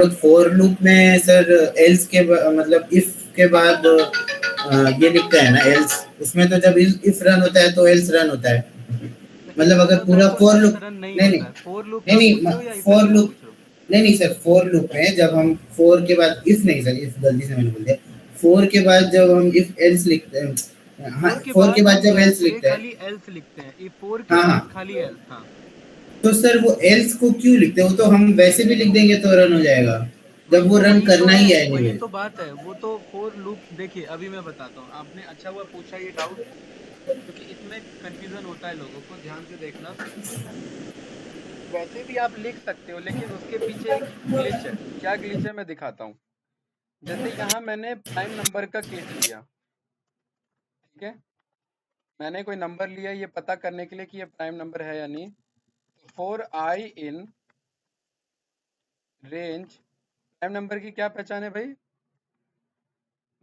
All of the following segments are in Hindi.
फोर लूप में सर एल्स के मतलब इफ के बाद ये लिखता है ना एल्स, उसमें तो जब इफ रन होता है तो एल्स रन होता है। इफ मतलब रन अगर होता है पूरा तो फोर एल्स लूप रन नहीं नहीं होता नहीं है। फोर लूप नहीं का पूछ रहे हो या नहीं इफ फोर लूप का लूप पूछ रहे हो? नहीं नहीं सर, फोर लूप में जब हम फोर के बाद इफ नहीं सर, इफ गलती से मैंने बोल दिया। फोर के बाद जब हम इफ एल्स लिखते हैं, हाँ फोर के फोर के बाद बाद हम जब एल्स श्रेय लिखते हैं, खाली एल्स लिखते हैं, इफ फोर के हाँ बाद हाँ, खाली एल्स। हाँ तो सर वो एल्स को क्यों लिखते हैं? वो तो हम वैसे भी लिख देंगे तो रन हो जाएगा, जब वो रन करना ही है वही एनीवे। तो बात है। वो तो फोर लूप देखिए, अभी मैं बताता हूँ। आपने अच्छा हुआ पूछा ये डाउट, क्योंकि इसमें कंफ्यूजन होता है लोगों को। ध्यान से देखना, वैसे भी आप लिख सकते हो, लेकिन उसके पीछे एक ग्लिच है। क्या ग्लिच है मैं दिखाता हूँ। जैसे यहाँ मैंने प्राइम नंबर का केस लिया, ठीक है। मैंने कोई नंबर लिया ये पता करने के लिए कि ये प्राइम नंबर है या नहीं। For I in range, prime number की क्या पहचान है भाई,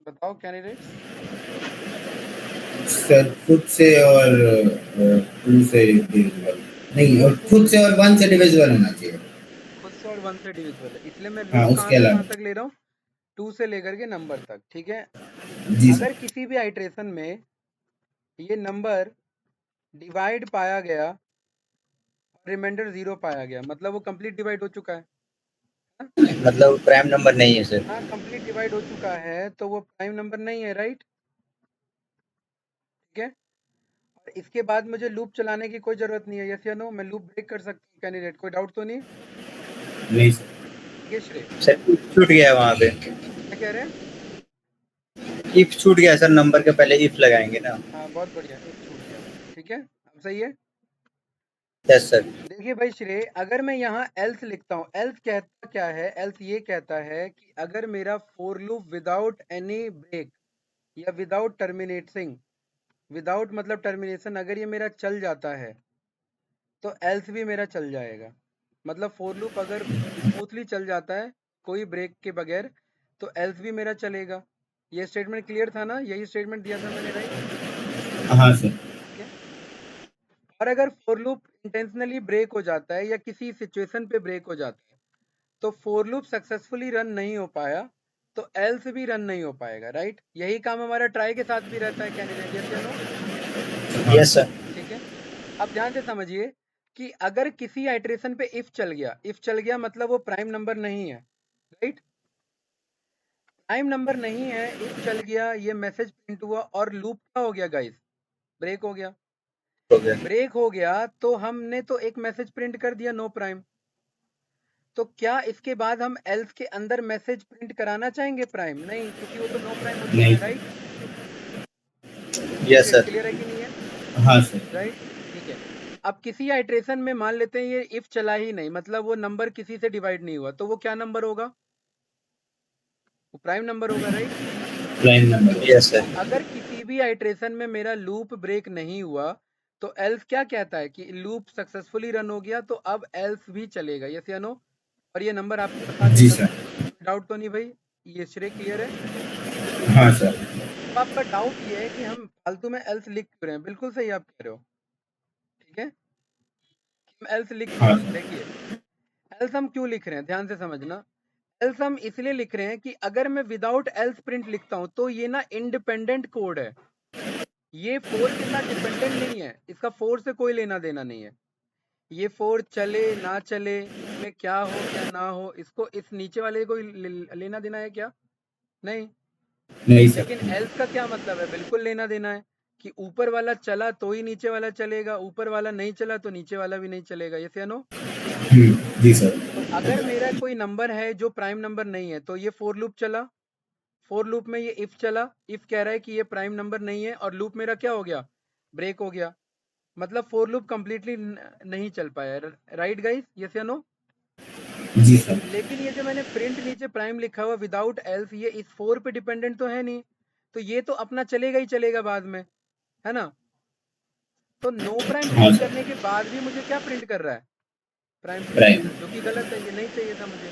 बताओ कैंडिडेट्स। सर खुद से और टू से डिविजिबल नहीं, और खुद से और वन से डिविजिबल होना चाहिए। खुद से और वन से डिविजिबल है, इसलिए मैं हाँ लूप कहाँ उसके से कहाँ अलावा। तक ले रहा हूँ, टू से लेकर के नंबर तक, ठीक है। जी सर। अगर किसी भी आइट्रेशन में ये नंबर डिवाइड पाया गया, रिमाइंडर 0 पाया गया, मतलब वो कंप्लीट डिवाइड हो चुका है। मतलब प्राइम नंबर नहीं है सर। हाँ, कंप्लीट डिवाइड हो चुका है तो वो प्राइम नंबर नहीं है, राइट। ठीक है। और इसके बाद मुझे लूप चलाने की कोई जरूरत नहीं है, यस या नो, मैं लूप ब्रेक कर सकता हूँ कैंडिडेट, कोई डाउट तो नहीं? नहीं सर। ठीक है श्रेय, सर छूट गया वहाँ पे, क्या कह रहे हैं? इफ छूट गया सर, नंबर के पहले इफ लगाएंगे ना। हाँ बहुत बढ़िया, इफ छूट गया, ठीक है, अब सही है। Yes sir. देखिए भाई श्रेय, अगर मैं यहाँ एल्स लिखता हूँ, एल्स कहता क्या है, एल्स ये कहता है कि अगर मेरा for loop without any break या विदाउट टर्मिनेटिंग, विदाउट मतलब टर्मिनेशन, अगर ये मेरा चल जाता है तो एल्स भी मेरा चल जाएगा। मतलब फोर लूप अगर स्मूथली चल जाता है कोई ब्रेक के बगैर, तो एल्स भी मेरा चलेगा। ये स्टेटमेंट क्लियर था ना, यही स्टेटमेंट दिया था मैंने, राइट। हाँ सर। ठीक है। और अगर फोर लूप इंटेंशनली ब्रेक हो जाता है या किसी सिचुएशन पे ब्रेक हो जाता है, तो फोर लूप सक्सेसफुली रन नहीं हो पाया, तो एल्स भी रन नहीं हो पाएगा, राइट। यही काम हमारा ट्राई के साथ भी रहता है कैंडिडेट, यस या नो। Yes sir. ठीक है। अब ध्यान से समझिए कि अगर किसी आइट्रेशन पे इफ चल गया, इफ चल गया मतलब वो प्राइम नंबर नहीं है, राइट। प्राइम नंबर नहीं है, इफ चल गया, ये मैसेज प्रिंट हुआ और लूप क्या हो गया गाइस, ब्रेक हो गया। हो गया। ब्रेक हो गया तो हमने तो एक मैसेज प्रिंट कर दिया, नो प्राइम। तो क्या इसके बाद हम एल्स के अंदर मैसेज प्रिंट कराना चाहेंगे प्राइम? नहीं, क्योंकि वो तो नो प्राइम हो चुका नहीं है, sir. Right. Yes sir. Clear है कि नहीं है? हाँ सर। राइट, ठीक है। अब किसी आइट्रेशन में मान लेते हैं ये इफ चला ही नहीं, मतलब वो नंबर किसी से डिवाइड नहीं हुआ, तो वो क्या नंबर होगा, वो प्राइम नंबर होगा, राइट। Prime number. यस तो सर। अगर किसी भी आइट्रेशन में मेरा लूप ब्रेक नहीं हुआ, तो एल्स क्या कहता है कि लूप सक्सेसफुली रन हो गया, तो अब एल्स भी चलेगा, यस या नो। और ये नंबर आपके पास आ जी जाएगा, सर। डाउट तो नहीं भाई, ये श्रेय क्लियर है। हाँ सर। अब आपका डाउट ये है कि हम फालतू में एल्स लिख क्यों रहे हैं, बिल्कुल सही आप कह रहे हो, ठीक है। हम एल्स लिख क्यों हाँ रहे हैं, सर। देखिए एल्स हम क्यों लिख रहे हैं, ध्यान से समझना। एल्स हम इसलिए लिख रहे हैं कि अगर मैं विदाउट एल्स प्रिंट लिखता हूं तो ये ना इंडिपेंडेंट कोड है, ये फोर के साथ डिपेंडेंट नहीं है, इसका फोर से कोई लेना देना नहीं है। ये फोर चले ना चले, इसमें क्या हो क्या ना हो, इसको इस नीचे वाले को लेना देना है क्या? नहीं। नहीं सर। लेकिन एल्स का क्या मतलब है, बिल्कुल लेना देना है कि ऊपर वाला चला तो ही नीचे वाला चलेगा, ऊपर वाला नहीं चला तो नीचे वाला भी नहीं चलेगा, ये या नो। जी सर। तो अगर मेरा कोई नंबर है जो प्राइम नंबर नहीं है, तो ये फोर लूप चला, फोर लूप में ये इफ चला, इफ कह रहा है कि ये प्राइम नंबर नहीं है, और लूप मेरा क्या हो गया, ब्रेक हो गया। मतलब फोर लूप कंप्लीटली नहीं चल पाया, राइट गाइस, यस या नो। जी सर। लेकिन ये जो मैंने प्रिंट नीचे प्राइम लिखा हुआ विदाउट एल्स, ये इस फोर पे डिपेंडेंट तो है नहीं, तो ये तो अपना चलेगा ही चलेगा बाद में, है ना। तो नो प्राइम हाँ प्रिंट सर। करने के बाद भी मुझे क्या प्रिंट कर रहा है, प्राइम प्रिंट कर प्राइम। रहा है, जो कि गलत है, ये नहीं चाहिए था मुझे।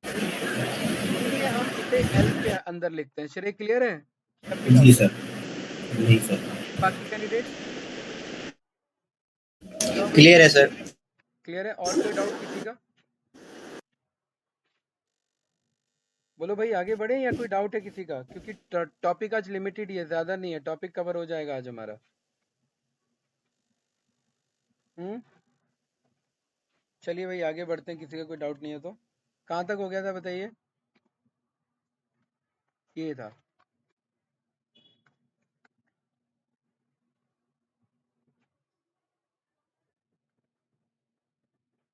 इसीलिए हम इसे एल्स के अंदर लिखते हैं। श्रेय क्लियर है कि अब भी जी डाउट है? सर। नहीं सर। बाकी कैंडिडेट्स बताओ भाई, क्लियर है सर। क्लियर है, और कोई डाउट किसी का? बोलो भाई, आगे बढ़े या कोई डाउट है किसी का? क्योंकि टॉपिक आज लिमिटेड ही है, ज्यादा नहीं है, टॉपिक कवर हो जाएगा आज हमारा। चलिए भाई आगे बढ़ते हैं, किसी का कोई डाउट नहीं है तो। कहाँ तक हो गया था बताइए? ये था।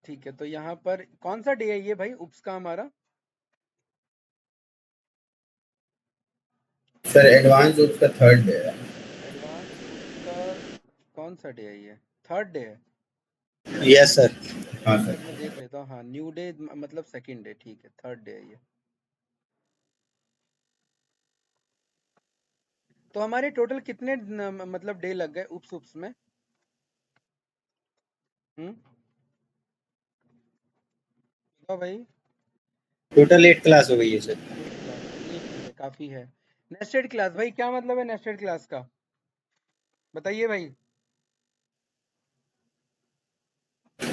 ठीक है, तो यहाँ पर कौन सा डे है ये भाई उप्स का हमारा? सर एडवांस उसका 3rd डे है। एडवांस उप्स का कौन सा डे है ये? 3rd डे है? Yes sir. हाँ एक सर। मिनट में देख लेता हूँ। हाँ, न्यू डे मतलब 2nd डे, ठीक है, 3rd डे है ये। तो हमारे टोटल कितने मतलब डे लग गए उप्स उप्स में? बताओ भाई। टोटल 8 क्लास हो गई है सर। 8 क्लास, चलिए ठीक है, काफी है। नेस्टेड क्लास भाई, क्या मतलब है नेस्टेड क्लास का? बताइए भाई।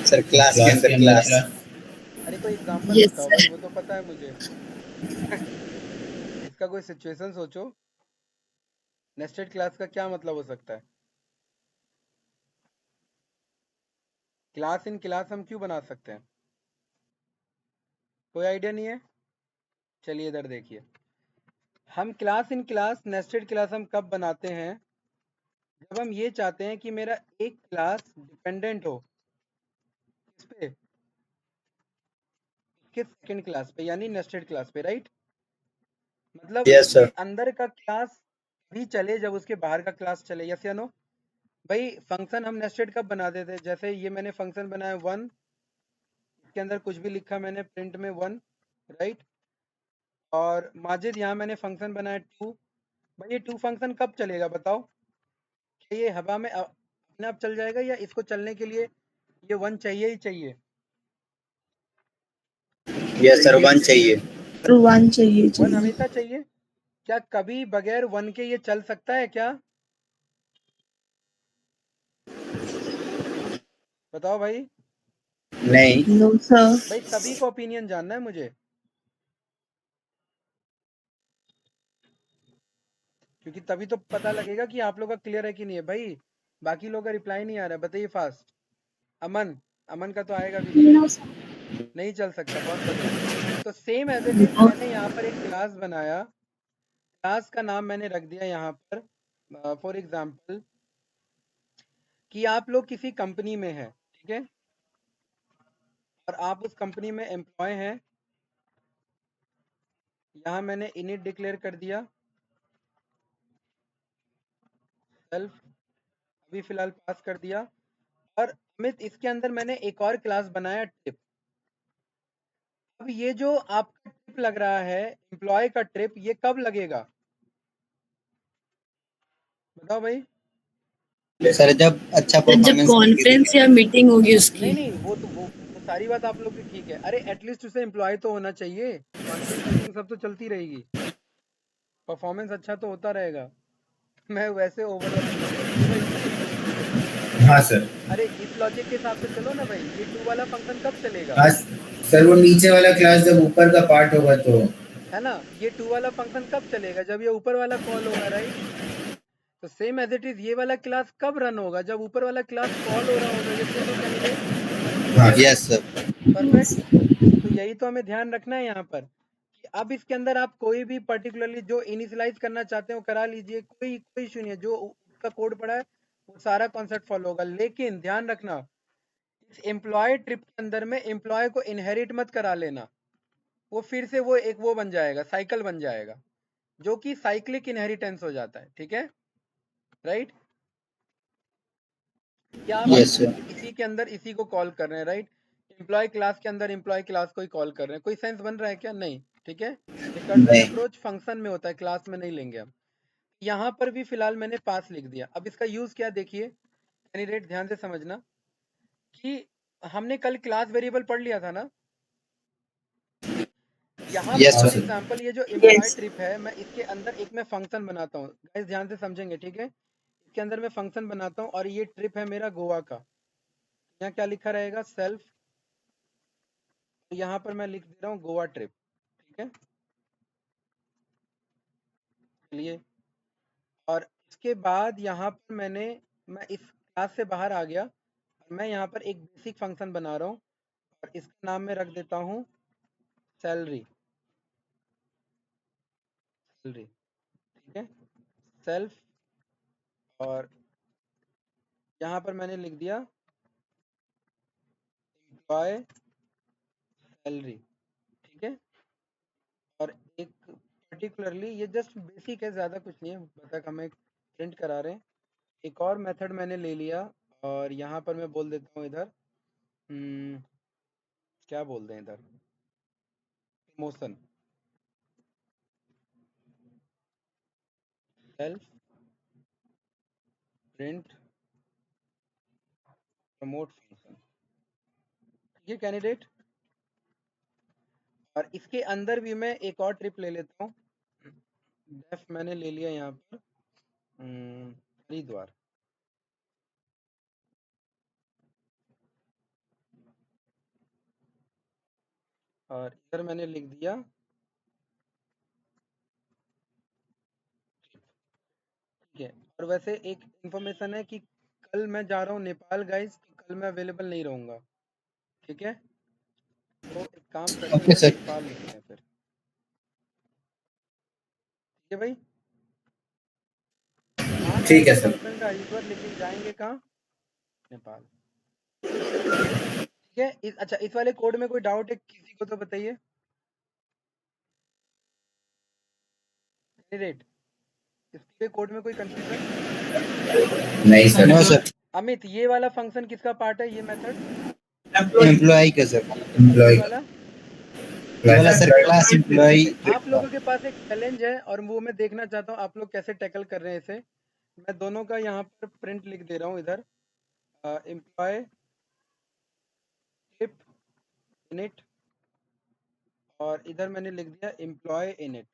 सर क्लास के अंदर क्लास। अरे कोई एग्जांपल बताओ भाई, वो तो पता है मुझे। इसका कोई सिचुएशन सोचो। नेस्टेड क्लास का क्या मतलब हो सकता है? क्लास इन क्लास हम क्यों बना सकते हैं? कोई आइडिया नहीं है? चलिए इधर देखिए। हम class in class nested class हम कब बनाते हैं? जब हम ये चाहते हैं कि मेरा एक क्लास डिपेंडेंट हो किस पे? किस सेकंड क्लास पे, यानी नेस्टेड क्लास पे, राइट? मतलब यस उसके सर। अंदर का क्लास भी चले जब उसके बाहर का क्लास चले, यस या नो? भाई फंक्शन हम नेस्टेड कब बना देते? जैसे ये मैंने फंक्शन बनाया 1, इसके अंदर कुछ भी लिखा मैंने प्रिंट में 1, राइट? और माजिद यहाँ मैंने फंक्शन बनाया 2। भाई ये 2 फंक्शन कब चलेगा बताओ? क्या ये हवा में अपने आप चल जाएगा, या इसको चलने के लिए ये 1 चाहिए ही चाहिए? यस सर 1 चाहिए। 1 चाहिए 1 चाहिए। हमेशा चाहिए? क्या कभी बगैर 1 के ये चल सकता है क्या? बताओ भाई। नहीं। No sir. भाई सभी को ओपिनियन जानना है मुझे, क्योंकि तभी तो पता लगेगा कि आप लोग का क्लियर है कि नहीं है भाई। बाकी लोग का रिप्लाई नहीं आ रहा है, बताइए फास्ट। अमन, अमन का तो आएगा भी नहीं। No sir. नहीं चल सकता, बहुत बढ़िया। तो सेम एज इट इज मैंने यहाँ पर एक क्लास बनाया, क्लास का नाम मैंने रख दिया यहाँ पर फॉर एग्जाम्पल कि आप लोग किसी कंपनी में हैं, ठीक है, और आप उस कंपनी में एम्प्लॉय हैं। यहाँ मैंने इनिट डिक्लेयर कर दिया, सेल्फ अभी फिलहाल पास कर दिया। और अमित इसके अंदर मैंने एक और क्लास बनाया ट्रिप। अब ये जो आपका ट्रिप लग रहा है, एम्प्लॉय का ट्रिप, ये कब लगेगा बताओ भाई? सर जब अच्छा जब परफॉर्मेंस कॉन्फ्रेंस या मीटिंग होगी नहीं उसकी। नहीं, वो सारी बात आप लोग की ठीक है। अरे एटलीस्ट उसे एम्प्लॉय तो होना चाहिए, कॉन्फ्रेंस मीटिंग सब तो चलती रहेगी, परफॉर्मेंस अच्छा तो होता रहेगा। मैं वैसे ओवरऑल पूछ रहा हूँ, क्यों भाई? हाँ सर। अरे इस लॉजिक के हिसाब से चलो ना भाई, ये 2 वाला फंक्शन कब चलेगा? हाँ सर, वो नीचे वाला क्लास जब ऊपर का पार्ट होगा तो। है ना, ये 2 वाला फंक्शन कब चलेगा? जब ये ऊपर वाला कॉल होगा, राइट? तो सेम एज इट इज ये वाला क्लास कब रन होगा? जब ऊपर वाला क्लास कॉल हो रहा होगा, यस या नो कैंडिडेट? हाँ सर। Yes sir. परफेक्ट। तो यही तो हमें ध्यान रखना है यहाँ पर, कि अब इसके अंदर आप कोई भी पर्टिकुलरली जो इनिशियलाइज करना चाहते हो करा लीजिए, कोई कोई इशू नहीं है। जो उसका कोड पड़ा है वो सारा कॉन्सेप्ट फॉलो होगा, लेकिन ध्यान रखना इस एम्प्लॉय ट्रिप के अंदर में एम्प्लॉय को इनहेरिट मत करा लेना। वो फिर से वो एक वो बन जाएगा, साइकिल बन जाएगा, जो कि साइक्लिक इनहेरिटेंस हो जाता है, ठीक है, राइट? क्या आप यस सर। इसी के अंदर इसी को कॉल कर रहे हैं, राइट? एम्प्लॉय क्लास के अंदर एम्प्लॉय क्लास को ही कॉल कर रहे हैं। कोई सेंस बन रहा है क्या? नहीं, ठीक है। रिकर्जन नहीं। अप्रोच फंक्शन में होता है, क्लास में नहीं लेंगे हम। यहाँ पर भी फिलहाल मैंने पास लिख दिया। अब इसका यूज क्या देखिए कैंडिडेट, ध्यान से समझना कि हमने कल क्लास वेरिएबल पढ़ लिया था ना। यहाँ पर यस हाँ फॉर सर। सर। एग्जाम्पल ये जो एम्प्लॉय यस। ट्रिप है, मैं इसके अंदर एक मैं फंक्शन बनाता हूँ, गाइस ध्यान से समझेंगे, ठीक है। इसके अंदर मैं फंक्शन बनाता हूँ और ये ट्रिप है मेरा गोवा का। यहाँ क्या लिखा रहेगा? सेल्फ। यहाँ पर मैं लिख दे रहा हूँ गोवा ट्रिप, ठीक है। चलिए, और इसके बाद यहाँ पर मैं इस क्लास से बाहर आ गया और मैं यहाँ पर एक बेसिक फंक्शन बना रहा हूँ और इसका नाम मैं रख देता हूँ सैलरी। सैलरी, ठीक है, सेल्फ, और यहाँ पर मैंने लिख दिया एम्प्लॉय सैलरी, ठीक है। और एक पर्टिकुलरली, ये जस्ट बेसिक है, ज़्यादा कुछ नहीं है, बस हम एक प्रिंट करा रहे हैं। एक और मेथड मैंने ले लिया और यहाँ पर मैं बोल देता हूँ इधर क्या बोल दें इधर, promotion, self print promote function, ये कैंडिडेट। और इसके अंदर भी मैं एक और ट्रिप ले लेता हूँ, डेफ मैंने ले लिया यहाँ पर हरिद्वार, और इधर मैंने लिख दिया, ठीक है। और वैसे एक इन्फॉर्मेशन है कि कल मैं जा रहा हूँ नेपाल गाइस, तो कल मैं अवेलेबल नहीं रहूँगा, ठीक है। तो एक काम करते ओके हैं, सर। नेपाल लिखते हैं फिर, ठीक है भाई। मान ठीक है मेरे सर। गर्लफ्रेंड का हरिद्वार, लेकिन जाएंगे कहाँ? नेपाल, ठीक है। अच्छा, इस वाले कोड में कोई डाउट है किसी को तो बताइए, कैंडिडेट, इस पूरे कोड में कोई कंफ्यूजन? नहीं सर। No sir. अमित, ये वाला फंक्शन किसका पार्ट है, ये मेथड? एम्प्लॉय का सर। ये एम्प्लॉय वाला? ये वाला सर क्लास एम्प्लॉय आप लोगों के पास एक चैलेंज है और वो मैं देखना चाहता हूँ आप लोग कैसे टैकल कर रहे हैं इसे। मैं दोनों का यहाँ पर प्रिंट लिख दे रहा हूँ इधर, एम्प्लॉय ट्रिप इनिट, और इधर मैंने लिख दिया employ init,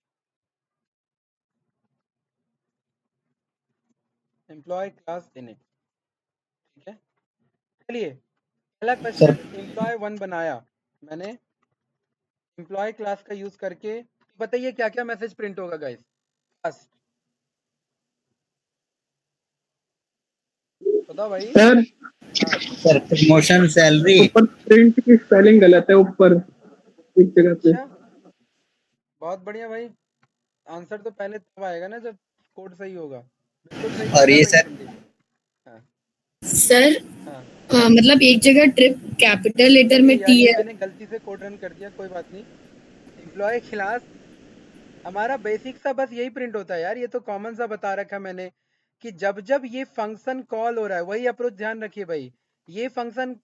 employ class init, ठीक है। चलिए, पहला सर। क्वेश्चन एम्प्लॉय 1 बनाया मैंने एम्प्लॉय क्लास का यूज करके। बताइए क्या क्या मैसेज प्रिंट होगा गाइस? फर्स्ट बताओ भाई। सर हाँ, सर प्रमोशन सैलरी। ऊपर प्रिंट की स्पेलिंग गलत है ऊपर एक जगह पे। अच्छा, बहुत बढ़िया भाई। आंसर तो पहले तब आएगा ना जब कोड सही होगा। बिल्कुल सही और पकड़ा ये भाई सर संदीप। हाँ सर हाँ, मतलब एक जगह ट्रिप कैपिटल लेटर चलिए में यार, टी ये है। मैंने गलती से कोड रन कर दिया, कोई बात नहीं। एम्प्लॉय क्लास, हमारा बेसिक सा बस यही प्रिंट होता है यार, ये तो कॉमन सा बता रखा है मैंने कि जब जब ये फंक्शन कॉल हो रहा है, वही अप्रोच ध्यान रखिए भाई। ये फंक्शन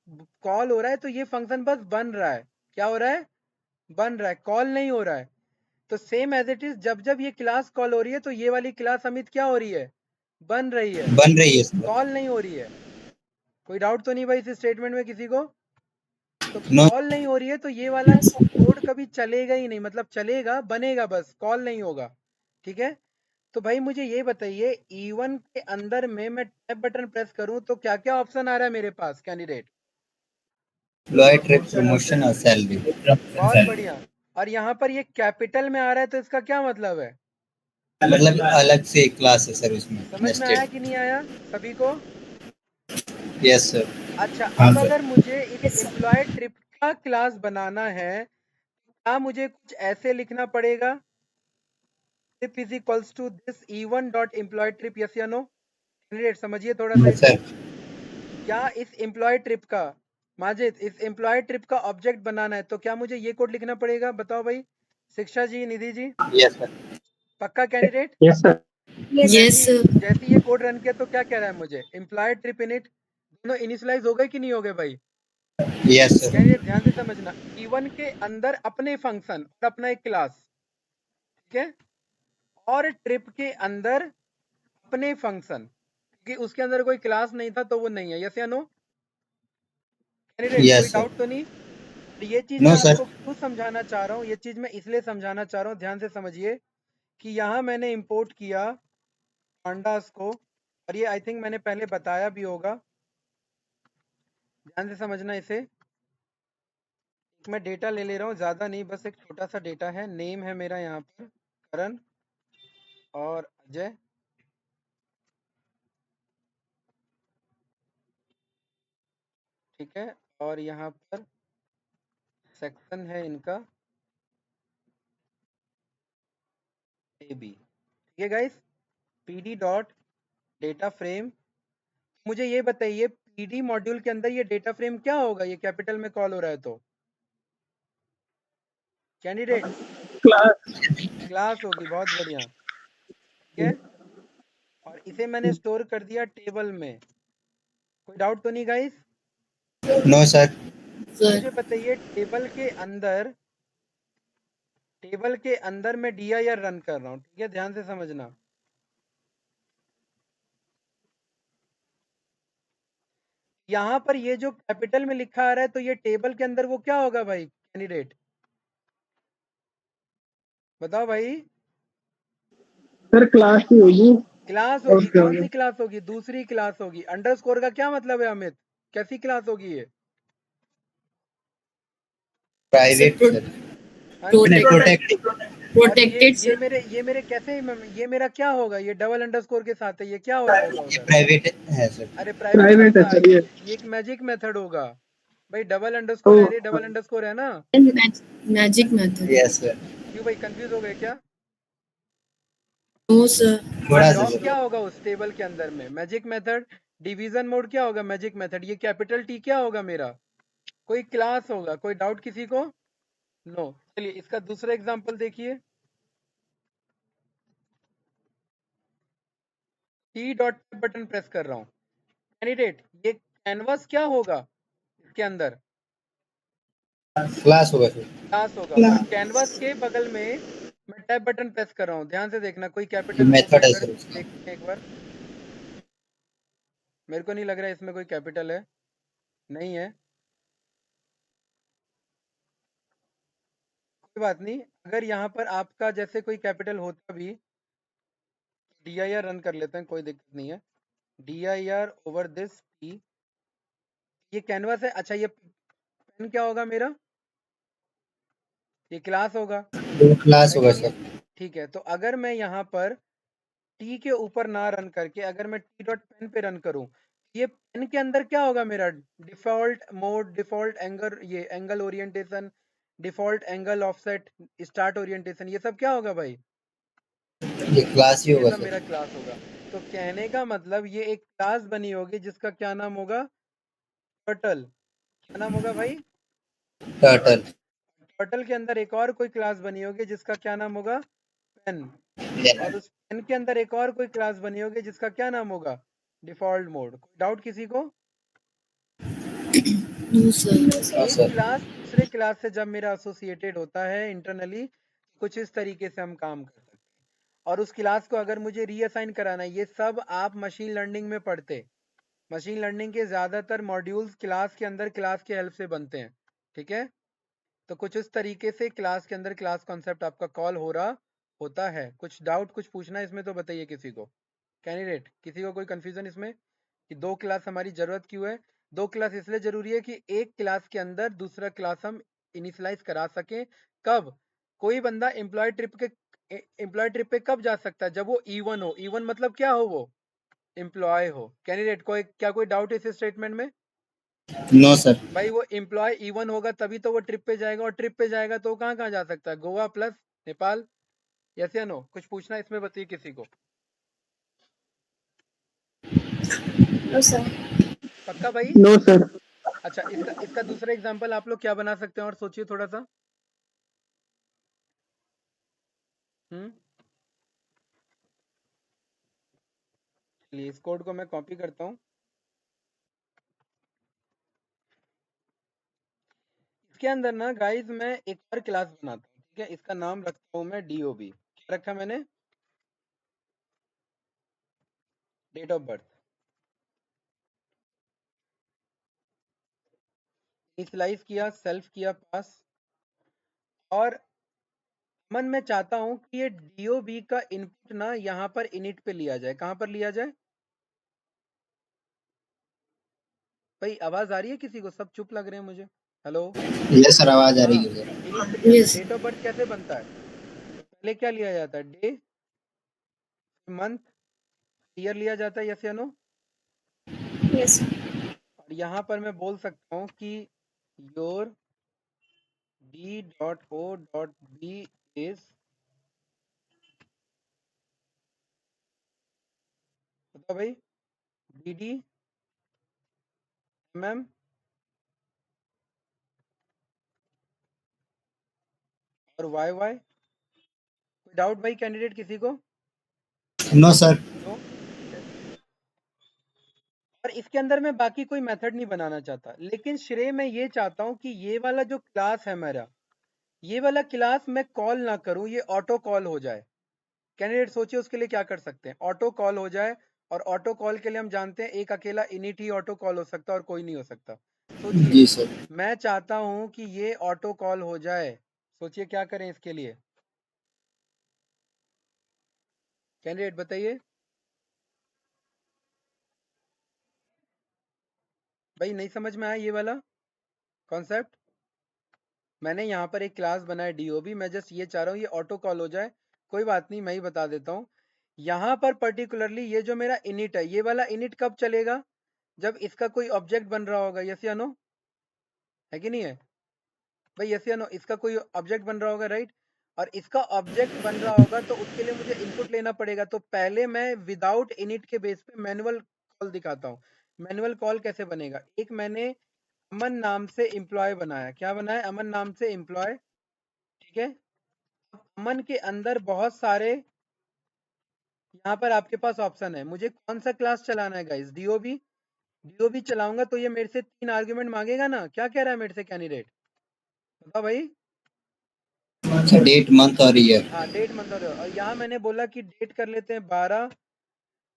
कॉल हो रहा है तो ये फंक्शन बस बन रहा है। क्या हो रहा है? बन रहा है, कॉल नहीं हो रहा है। तो सेम एज इट इज, जब जब ये क्लास कॉल हो रही है तो ये वाली क्लास अमित क्या हो रही है? बन रही है, बन रही है सर। कॉल नहीं हो रही है। कोई डाउट तो नहीं भाई इस स्टेटमेंट में किसी को? तो नो। कॉल नहीं हो रही है तो ये वाला कोड कभी चलेगा ही नहीं, मतलब चलेगा, बनेगा, बस कॉल नहीं होगा, ठीक है। तो भाई मुझे ये बताइए, E1 के अंदर में मैं टैब बटन प्रेस करूं तो क्या क्या ऑप्शन आ रहा है मेरे पास कैंडिडेट? एम्प्लॉय ट्रिप प्रमोशन और सैलरी। बहुत बढ़िया। और यहाँ पर ये कैपिटल में आ रहा है तो इसका क्या मतलब है? मतलब अलग से क्लास है सर उसमें समझ में आया कि नेस्टेड। नहीं आया सभी को? Yes sir. अच्छा, हाँ अब सर। अगर मुझे इस एम्प्लॉय ट्रिप का क्लास बनाना है, क्या मुझे कुछ ऐसे लिखना पड़ेगा? Trip is equals to this E1 dot employ trip, yes या नो? कैंडिडेट समझिए थोड़ा सा यस इसे। सर। क्या इस एम्प्लॉय ट्रिप का, माजिद, इस एम्प्लॉय ट्रिप का ऑब्जेक्ट बनाना है तो क्या मुझे ये कोड लिखना पड़ेगा? बताओ भाई, शिक्षा जी, निधि जी, यस सर। पक्का कैंडिडेट? Yes sir. तो यस जैसी ये कोड रन किया तो क्या कह रहा है मुझे? एम्प्लॉय ट्रिप इनिट दोनों इनिशियलाइज हो गए कि नहीं हो गए भाई? Yes sir. कैंडिडेट ध्यान से समझना, E1 के अंदर अपने फंक्शन और अपना एक क्लास, ठीक है, और ट्रिप के अंदर अपने फंक्शन, क्योंकि उसके अंदर कोई क्लास नहीं था तो वो नहीं है, यस या नो? कैंडिडेट कोई यस सर। डाउट तो नहीं? तो ये चीज नो मैं सर। आपको क्यों समझाना चाह रहा हूँ, ये चीज मैं इसलिए समझाना चाह रहा हूँ, ध्यान से समझिए कि यहाँ मैंने इंपोर्ट किया पांडास को, और ये आई थिंक मैंने पहले बताया भी होगा, ध्यान से समझना इसे। मैं डेटा ले ले रहा हूँ, ज़्यादा नहीं, बस एक छोटा सा डेटा है। नेम है मेरा यहाँ पर करण, और अजय। ठीक है, और यहाँ पर सेक्शन है इनका ए बी। ठीक है guys, pd dot data frame. मुझे ये बताइए पीडी मॉड्यूल के अंदर ये डेटा फ्रेम क्या होगा, ये कैपिटल में कॉल हो रहा है तो कैंडिडेट क्लास। क्लास होगी। बहुत बढ़िया। ठीक है, और इसे मैंने स्टोर कर दिया टेबल में। कोई डाउट तो नहीं गाइस? No sir. सर मुझे बताइए टेबल के अंदर मैं dir रन कर रहा हूँ। ठीक है, ध्यान से समझना। यहाँ पर ये जो कैपिटल में लिखा आ रहा है तो ये टेबल के अंदर वो क्या होगा भाई कैंडिडेट, बताओ भाई। सर क्लास ही होगी। क्लास होगी। ओके कौन ओके। सी क्लास होगी? दूसरी क्लास होगी। अंडरस्कोर का क्या मतलब है अमित? कैसी क्लास होगी ये? Private Pro- sir. हाँ जी। प्रोटेक्ट। और protected sir. ये मेरे कैसे, ये मेरा क्या होगा? ये डबल अंडरस्कोर के साथ है, ये क्या हो जाएगा ये उधर? प्राइवेट है सर। अरे प्राइवेट कौन प्राइवेट है सा? सर ये। ये एक मैजिक मेथड होगा भाई। डबल ओ अंडरस्कोर है, डबल अंडरस्कोर है ना? Magic method. Yes sir. क्यों भाई, कंफ्यूज हो गए क्या? No sir. थोड़ा सा लॉग सर। क्या होगा उस टेबल के अंदर में? Magic method. डिवीजन मोड क्या होगा? Magic method. ये कैपिटल टी क्या होगा मेरा? कोई क्लास होगा। कोई डाउट किसी को? नो। चलिए इसका दूसरा एग्जांपल देखिए। टी डॉट बटन प्रेस कर रहा हूँ। कैंडिडेट ये कैनवास क्या होगा इसके अंदर? क्लास होगा सर। क्लास होगा। और कैनवास के बगल में मैं टैब बटन प्रेस कर रहा हूँ। ध्यान से देखना कोई ये कैपिटल हो तो मेथड है अगर सर उसका। देखते हैं एक बार। मेरे को नहीं लग रहा है इसमें कोई कैपिटल है, नहीं है। कोई बात नहीं, अगर यहाँ पर आपका जैसे कोई कैपिटल होता भी, dir रन कर लेते हैं, कोई दिक्कत नहीं है। dir ओवर दिस p, ये कैनवास है। अच्छा ये पेन क्या होगा मेरा? ये क्लास होगा, वो क्लास है होगा कि नहीं? सर। ठीक है, तो अगर मैं यहाँ पर टी के ऊपर ना रन करके अगर मैं टी डॉट पेन पे रन करूँ, ये पेन के अंदर क्या होगा मेरा? डिफॉल्ट मोड, डिफॉल्ट एंगल, ये angle orientation, default angle offset, start orientation, ये सब क्या होगा भाई? ये क्लास ही ये होगा सब मेरा सर। क्लास होगा। तो कहने का मतलब ये एक क्लास बनी होगी जिसका क्या नाम होगा? टर्टल। क्या नाम होगा भाई? टर्टल। टर्टल के अंदर एक और कोई क्लास बनी होगी जिसका क्या नाम होगा? पेन। और उस पेन के अंदर एक और कोई क्लास बनी होगी जिसका क्या नाम होगा? Default mode. कोई डाउट किसी को? No sir. एक सर। क्लास दूसरे क्लास से जब मेरा एसोसिएटेड होता है इंटरनली, कुछ इस तरीके से हम काम कर सकते हैं। और उस क्लास को अगर मुझे रीअसाइन कराना है, ये सब आप मशीन लर्निंग में पढ़ते। मशीन लर्निंग के ज्यादातर मॉड्यूल्स क्लास के अंदर क्लास के हेल्प से बनते हैं। ठीक है, तो कुछ इस तरीके से क्लास के अंदर क्लास कॉन्सेप्ट आपका कॉल हो रहा होता है। कुछ डाउट, कुछ पूछना है इसमें तो बताइए किसी को। कैंडिडेट किसी को कोई कंफ्यूजन इसमें कि दो क्लास हमारी जरूरत क्यों है? दो क्लास इसलिए जरूरी है कि एक क्लास के अंदर दूसरा क्लास हम इनिशियलाइज करा सकें। कब? कोई बंदा एम्प्लॉय ट्रिप पे कब जा सकता है? जब वो E1 हो। E1 मतलब क्या हो? वो एम्प्लॉय हो। कैंडिडेट कोई क्या कोई डाउट इस स्टेटमेंट में? No sir. भाई वो एम्प्लॉय E1 होगा तभी तो वो ट्रिप पे जाएगा, और ट्रिप पे जाएगा तो कहाँ कहाँ जा सकता है? गोवा प्लस नेपाल। यस या नो? कुछ पूछना इसमें बताइए किसी को। No sir. पक्का भाई? No sir. अच्छा इसका दूसरा एग्जांपल आप लोग क्या बना सकते हैं और सोचिए थोड़ा सा। चलिए इस कोड को मैं कॉपी करता हूँ। इसके अंदर ना गाइस मैं एक और क्लास बनाता हूँ। ठीक है, इसका नाम रखता हूँ मैं DOB। क्या रखा मैंने? Date of birth. इनिशियलाइज किया, सेल्फ किया पास, और मन में चाहता हूँ कि ये DOB का इनपुट ना यहाँ पर इनिट पे लिया जाए। कहाँ पर लिया जाए भाई? आवाज आ रही है किसी को? सब चुप लग रहे हैं मुझे। हेलो? यस सर, आवाज आ रही हाँ, है सर। इनिट पे लिया जाए। Yes. डेट ऑफ बर्थ कैसे बनता है? तो पहले क्या लिया जाता है? डे मंथ ईयर लिया जाता है, यस या नो? Yes, sir. और यहाँ पर मैं बोल सकता हूँ कि योर D.O.B इज, बताओ भाई, DDMM और YY। कोई डाउट भाई कैंडिडेट किसी को? No sir. नो, ठीक है। और इसके अंदर मैं बाकी कोई मेथड नहीं बनाना चाहता, लेकिन श्रेय मैं ये चाहता हूँ कि ये वाला जो क्लास है मेरा, ये वाला क्लास मैं कॉल ना करूँ, ये ऑटो कॉल हो जाए। कैंडिडेट सोचिए उसके लिए क्या कर सकते हैं, ऑटो कॉल हो जाए। और ऑटो कॉल के लिए हम जानते हैं एक अकेला इनिट ही ऑटो कॉल हो सकता है और कोई नहीं हो सकता। सोचिए, जी सर। मैं चाहता हूं कि ये ऑटो कॉल हो जाए। सोचिए क्या करें इसके लिए, कैंडिडेट बताइए भाई। नहीं समझ में आया ये वाला कॉन्सेप्ट? मैंने यहाँ पर एक क्लास बनाया DOB, मैं जस्ट ये चाह रहा हूँ ये ऑटो कॉल हो जाए। कोई बात नहीं, मैं ही बता देता हूँ। यहाँ पर पर्टिकुलरली ये जो मेरा इनिट है, ये वाला इनिट कब चलेगा? जब इसका कोई ऑब्जेक्ट बन रहा होगा, यस या नो, है कि नहीं है भाई? यस या नो, इसका कोई ऑब्जेक्ट बन रहा होगा, राइट? और इसका ऑब्जेक्ट बन रहा होगा तो उसके लिए मुझे इनपुट लेना पड़ेगा। तो पहले मैं विदाउट इनिट के बेस पे मैनुअल कॉल दिखाता हूँ। मैनुअल कॉल कैसे बनेगा? एक मैंने अमन नाम से एम्प्लॉय बनाया। क्या बनाया? अमन नाम से एम्प्लॉय, ठीक है। अब अमन के अंदर बहुत सारे, यहाँ पर आपके पास ऑप्शन है, मुझे कौन सा क्लास चलाना है गाइस? DOB चलाऊंगा तो ये मेरे से 3 आर्ग्यूमेंट मांगेगा ना? क्या कह रहा है मेरे से कैंडिडेट, बताओ भाई। अच्छा, डेट मंथ और ईयर। हाँ, डेट मंथ और यहाँ मैंने बोला कि डेट कर लेते हैं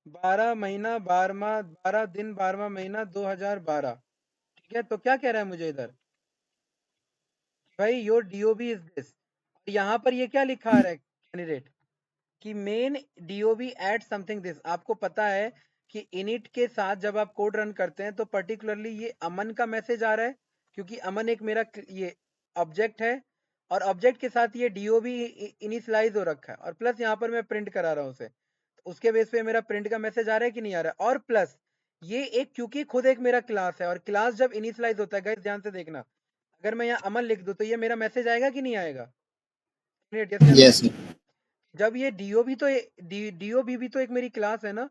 12 महीना 12 दिन 12वां महीना 2012, ठीक है। तो क्या कह रहा है मुझे इधर भाई, योर DOB इज दिस। और यहाँ पर ये क्या लिखा आ रहा है कैंडिडेट कि main DOB at something this. आपको पता है कि इनिट के साथ जब आप कोड रन करते हैं तो पर्टिकुलरली ये अमन का मैसेज आ रहा है, क्योंकि अमन एक मेरा ये ऑब्जेक्ट है और ऑब्जेक्ट के साथ ये DOB इनिशियलाइज हो रखा है। और प्लस यहाँ पर मैं प्रिंट करा रहा हूँ उसे, तो उसके बेस पे मेरा प्रिंट का मैसेज आ रहा है कि नहीं आ रहा है? और प्लस ये एक, क्योंकि खुद एक मेरा क्लास है और क्लास जब इनिशियलाइज होता है, गाइस ध्यान से देखना, अगर मैं यहाँ अमन लिख दूं तो ये मेरा मैसेज आएगा कि नहीं आएगा? यस या नो? Yes sir. जब ये DOB तो DOB भी तो एक मेरी क्लास है ना।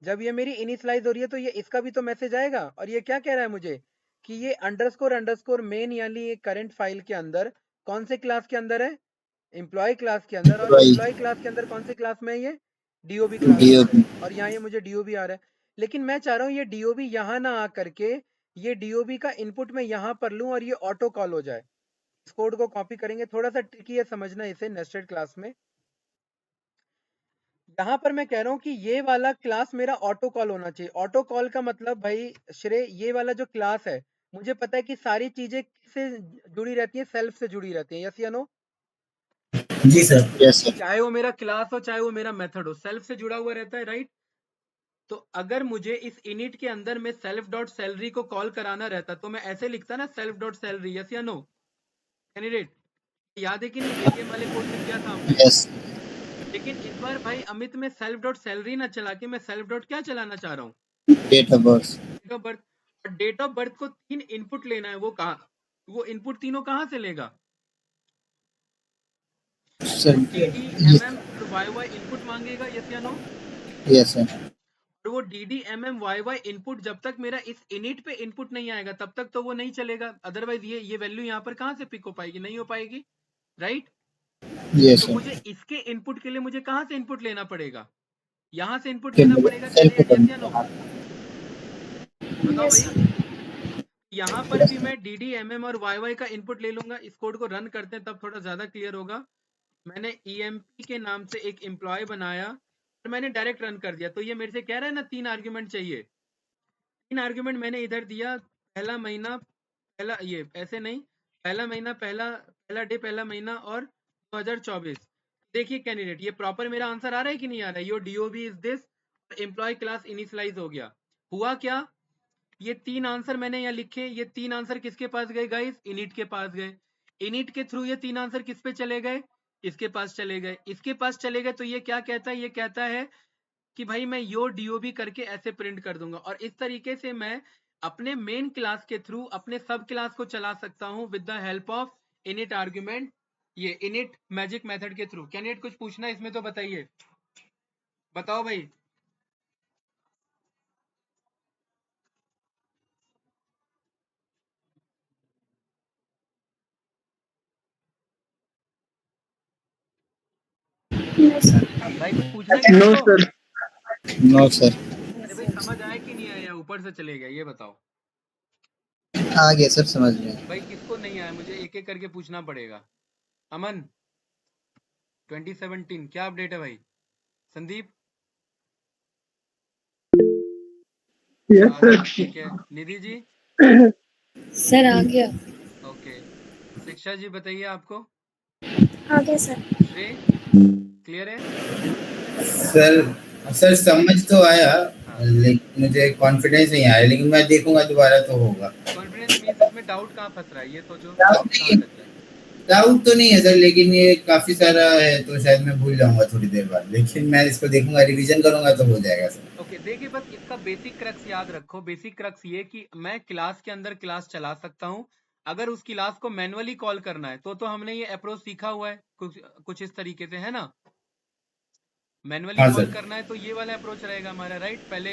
जब ये मेरी इनिशियलाइज हो रही है तो ये इसका भी तो मैसेज आएगा। और ये क्या कह रहा है मुझे कि ये अंडरस्कोर मेन यानी ये करंट फाइल के अंदर कौन से क्लास के अंदर है? एम्प्लॉय क्लास के अंदर। और एम्प्लॉय क्लास के अंदर कौन से क्लास में है? ये DOB क्लास के अंदर है। और यहाँ ये मुझे DOB आ रहा है, लेकिन मैं चाह रहा हूँ ये DOB यहाँ ना आ करके ये DOB का इनपुट मैं यहाँ पर लूँ और ये ऑटो कॉल हो जाए। इस कोड को कॉपी करेंगे, थोड़ा सा ट्रिकी है समझना इसे नेस्टेड क्लास में। यहाँ पर मैं कह रहा हूँ कि ये वाला क्लास मेरा ऑटो कॉल होना चाहिए। ऑटो कॉल का मतलब भाई श्रेय, ये वाला जो क्लास है, मुझे पता है कि सारी चीजें किससे जुड़ी रहती है? सेल्फ से जुड़ी रहती है, यस या नो? जी सर। Yes sir. चाहे वो मेरा क्लास हो चाहे वो मेरा मेथड हो, सेल्फ से जुड़ा हुआ रहता है, राइट? तो अगर मुझे इस इनिट के अंदर में सेल्फ डॉट सैलरी को कॉल कराना रहता तो मैं ऐसे लिखता ना, सेल्फ डॉट सैलरी, यस या नो कैंडिडेट? याद है कि नहीं ATM वाले कोड में किया था हमने? यस। लेकिन इस बार भाई अमित में सेल्फ डॉट सैलरी ना चला के मैं सेल्फ डॉट क्या चलाना चाह रहा हूँ? Date of birth. Date of birth. और डेट ऑफ बर्थ को 3 इनपुट लेना है, वो कहा, वो इनपुट तीनों कहाँ से लेगा? सर। DDMM और YY इनपुट मांगेगा, यस या नो? Yes sir. और वो DDMM YY इनपुट जब तक मेरा इस इनिट पे इनपुट नहीं आएगा तब तक तो वो नहीं चलेगा। अदरवाइज ये वैल्यू यहाँ पर कहाँ से पिक हो पाएगी? नहीं हो पाएगी, राइट? यस तो सर। मुझे इसके इनपुट के लिए मुझे कहाँ से इनपुट लेना पड़ेगा? यहाँ से इनपुट लेना पड़ेगा कैंडिडेट, यस या नो? बताओ Yes, भाई। sir. यहाँ पर भी मैं DDMM और YY का इनपुट ले लूंगा। इस कोड को रन करते हैं तब थोड़ा ज्यादा क्लियर होगा। मैंने EMP के नाम से एक एम्प्लॉय बनाया और मैंने डायरेक्ट रन कर दिया। तो ये मेरे से कह रहा है ना 3 आर्ग्यूमेंट चाहिए। 3 आर्ग्यूमेंट मैंने इधर दिया, पहला महीना, पहला ये ऐसे नहीं, पहला महीना, पहला डे, पहला महीना और 2024। देखिए कैंडिडेट, ये प्रॉपर मेरा आंसर आ रहा है कि नहीं आ रहा है? Your DOB is this, employ class initialize हो गया। हुआ क्या? ये 3 आंसर मैंने यहाँ लिखे, ये 3 आंसर किसके पास गए गाइस? इनिट के पास गए। इनिट के थ्रू ये 3 आंसर किस पे चले गए? इसके पास चले गए। इसके पास चले गए तो ये क्या कहता है? ये कहता है कि भाई मैं योर डीओबी करके ऐसे प्रिंट कर दूंगा, और इस तरीके से मैं अपने मेन क्लास के थ्रू अपने सब क्लास को चला सकता हूँ with the help of init argument, ये इनिट मैजिक मेथड के थ्रू। कैंडिडेट कुछ पूछना है इसमें तो बताइए, बताओ भाई। No, sir. भाई कुछ पूछना है नो किसी को? सर। No sir. अरे भाई समझ आया कि नहीं आया, ऊपर से चले गया, ये बताओ। आ गया सर, समझ में। भाई किसको नहीं आया, मुझे एक एक करके पूछना पड़ेगा। अमन 2017 क्या अपडेट है भाई? संदीप यस आ गया, सर। ठीक है। निधि जी सर आ गया। ओके। शिक्षा जी बताइए आपको। आ गया सर। श्रेय क्लियर है? सर सर समझ तो आया, हाँ। लेकिन मुझे कॉन्फिडेंस नहीं आया, लेकिन मैं देखूंगा दोबारा तो होगा। कॉन्फिडेंस मींस इसमें डाउट कहाँ फंस रहा है, ये सोचो, डाउट कहाँ फंस रहा है? डाउट तो नहीं है सर, लेकिन ये काफी सारा है तो शायद मैं भूल जाऊंगा थोड़ी देर बाद, लेकिन मैं इसको देखूंगा, रिवीजन करूंगा तो हो जाएगा सर। ओके देखिए, बस इसका बेसिक क्रक्स याद रखो। बेसिक क्रक्स ये कि मैं क्लास के अंदर क्लास चला सकता हूँ। अगर उस क्लास को मैनुअली कॉल करना है तो हमने ये अप्रोच सीखा हुआ है कुछ इस तरीके से, है ना? मैनुअली हाँ कॉल सर। करना है तो ये वाला अप्रोच रहेगा हमारा, राइट? पहले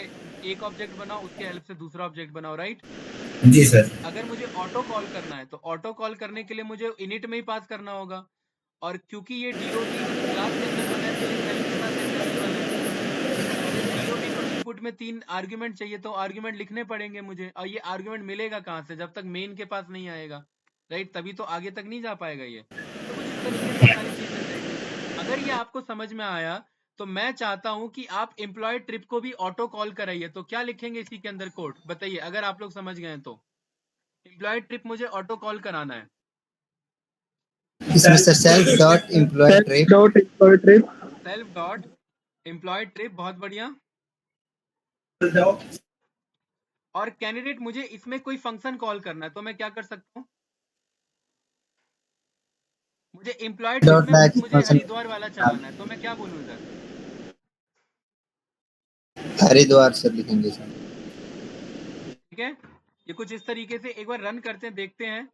एक ऑब्जेक्ट बनाओ, उसके हेल्प से दूसरा ऑब्जेक्ट बनाओ, राइट? जी सर। अगर मुझे ऑटो कॉल करना है तो ऑटो कॉल करने के लिए मुझे इनिट में ही पास करना होगा, और क्योंकि ये डीओबी क्लास के अंदर बना है तो ये सेल्फ के साथ इंटरेक्टिबल है, और इस डीओबी को इनपुट में 3 आर्ग्यूमेंट चाहिए, तो आर्ग्यूमेंट लिखने पड़ेंगे मुझे, और ये आर्ग्यूमेंट मिलेगा कहाँ से जब तक मेन के पास नहीं आएगा, राइट? तभी तो आगे तक नहीं जा पाएगा ये। तो कुछ इस तरीके से सारी चीजें हैं। अगर ये आपको समझ में आया तो मैं चाहता हूं कि आप एम्प्लॉय ट्रिप को भी ऑटो कॉल कराइए। तो क्या लिखेंगे इसी के अंदर कोड, बताइए अगर आप लोग समझ गए तो। एम्प्लॉय ट्रिप मुझे ऑटो कॉल कराना है। इसमें sir self dot employ trip. Dot employ trip. Self dot employ trip, बहुत बढ़िया। और कैंडिडेट मुझे इसमें कोई फंक्शन कॉल करना है तो मैं क्या कर सकता हूँ? मुझे एम्प्लॉय ट्रिप डॉट में बस मैजिक मुझे फंक्शन हरिद्वार वाला चलाना है, तो मैं क्या बोलूँ इधर? हरिद्वार सर लिखेंगे सर। ठीक है, ये कुछ इस तरीके से एक बार रन करते हैं, देखते हैं।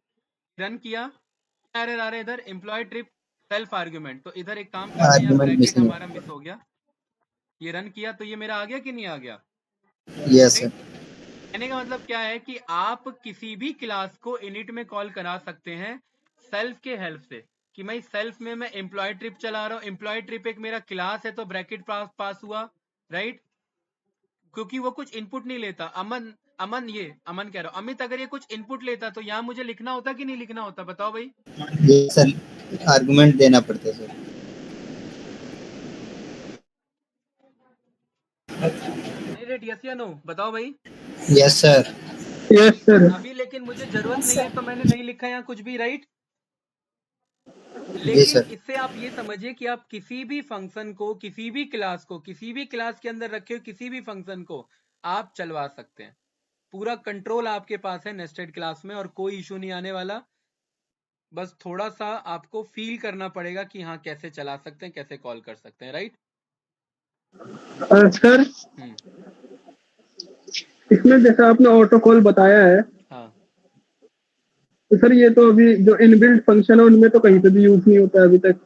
रन किया, क्या एरर आ रहा है इधर? Employ trip self argument. तो इधर एक काम करते हैं, यहाँ आर्गुमेंट ब्रैकेट मिसिंग। हमारा मिस हो गया। ये रन किया तो ये मेरा आ गया कि नहीं आ गया? Yes sir. कहने का मतलब क्या है कि आप किसी भी क्लास को इनिट में कॉल करा सकते हैं सेल्फ के हेल्प से, कि मैं सेल्फ में मैं एम्प्लॉय ट्रिप चला रहा हूँ, एम्प्लॉय ट्रिप एक मेरा क्लास है तो ब्रैकेट पास हुआ, राइट? क्योंकि वो कुछ इनपुट नहीं लेता। अमन अमन कह रहा हूँ, अमित अगर ये कुछ इनपुट लेता तो यहाँ मुझे लिखना होता कि नहीं लिखना होता, बताओ भाई। ये सर आर्गुमेंट देना पड़ता है सर। रेट यस या नो, बताओ भाई। Yes sir. Yes sir. अभी लेकिन मुझे जरूरत नहीं है तो मैंने नहीं लिखा यहाँ कुछ भी, राइट? जी लेकिन सर। इससे आप ये समझिए कि आप किसी भी फंक्शन को, किसी भी क्लास को, किसी भी क्लास के अंदर रखे हुए किसी भी फंक्शन को आप चलवा सकते हैं। पूरा कंट्रोल आपके पास है नेस्टेड क्लास में, और कोई इशू नहीं आने वाला। बस थोड़ा सा आपको फील करना पड़ेगा कि हाँ कैसे चला सकते हैं, कैसे कॉल कर सकते हैं, राइट? सर इसमें जैसा आपने ऑटो कॉल बताया है, हाँ। तो सर ये तो अभी जो इनबिल्ट फंक्शन है उनमें तो कहीं पे भी यूज नहीं होता है अभी तक।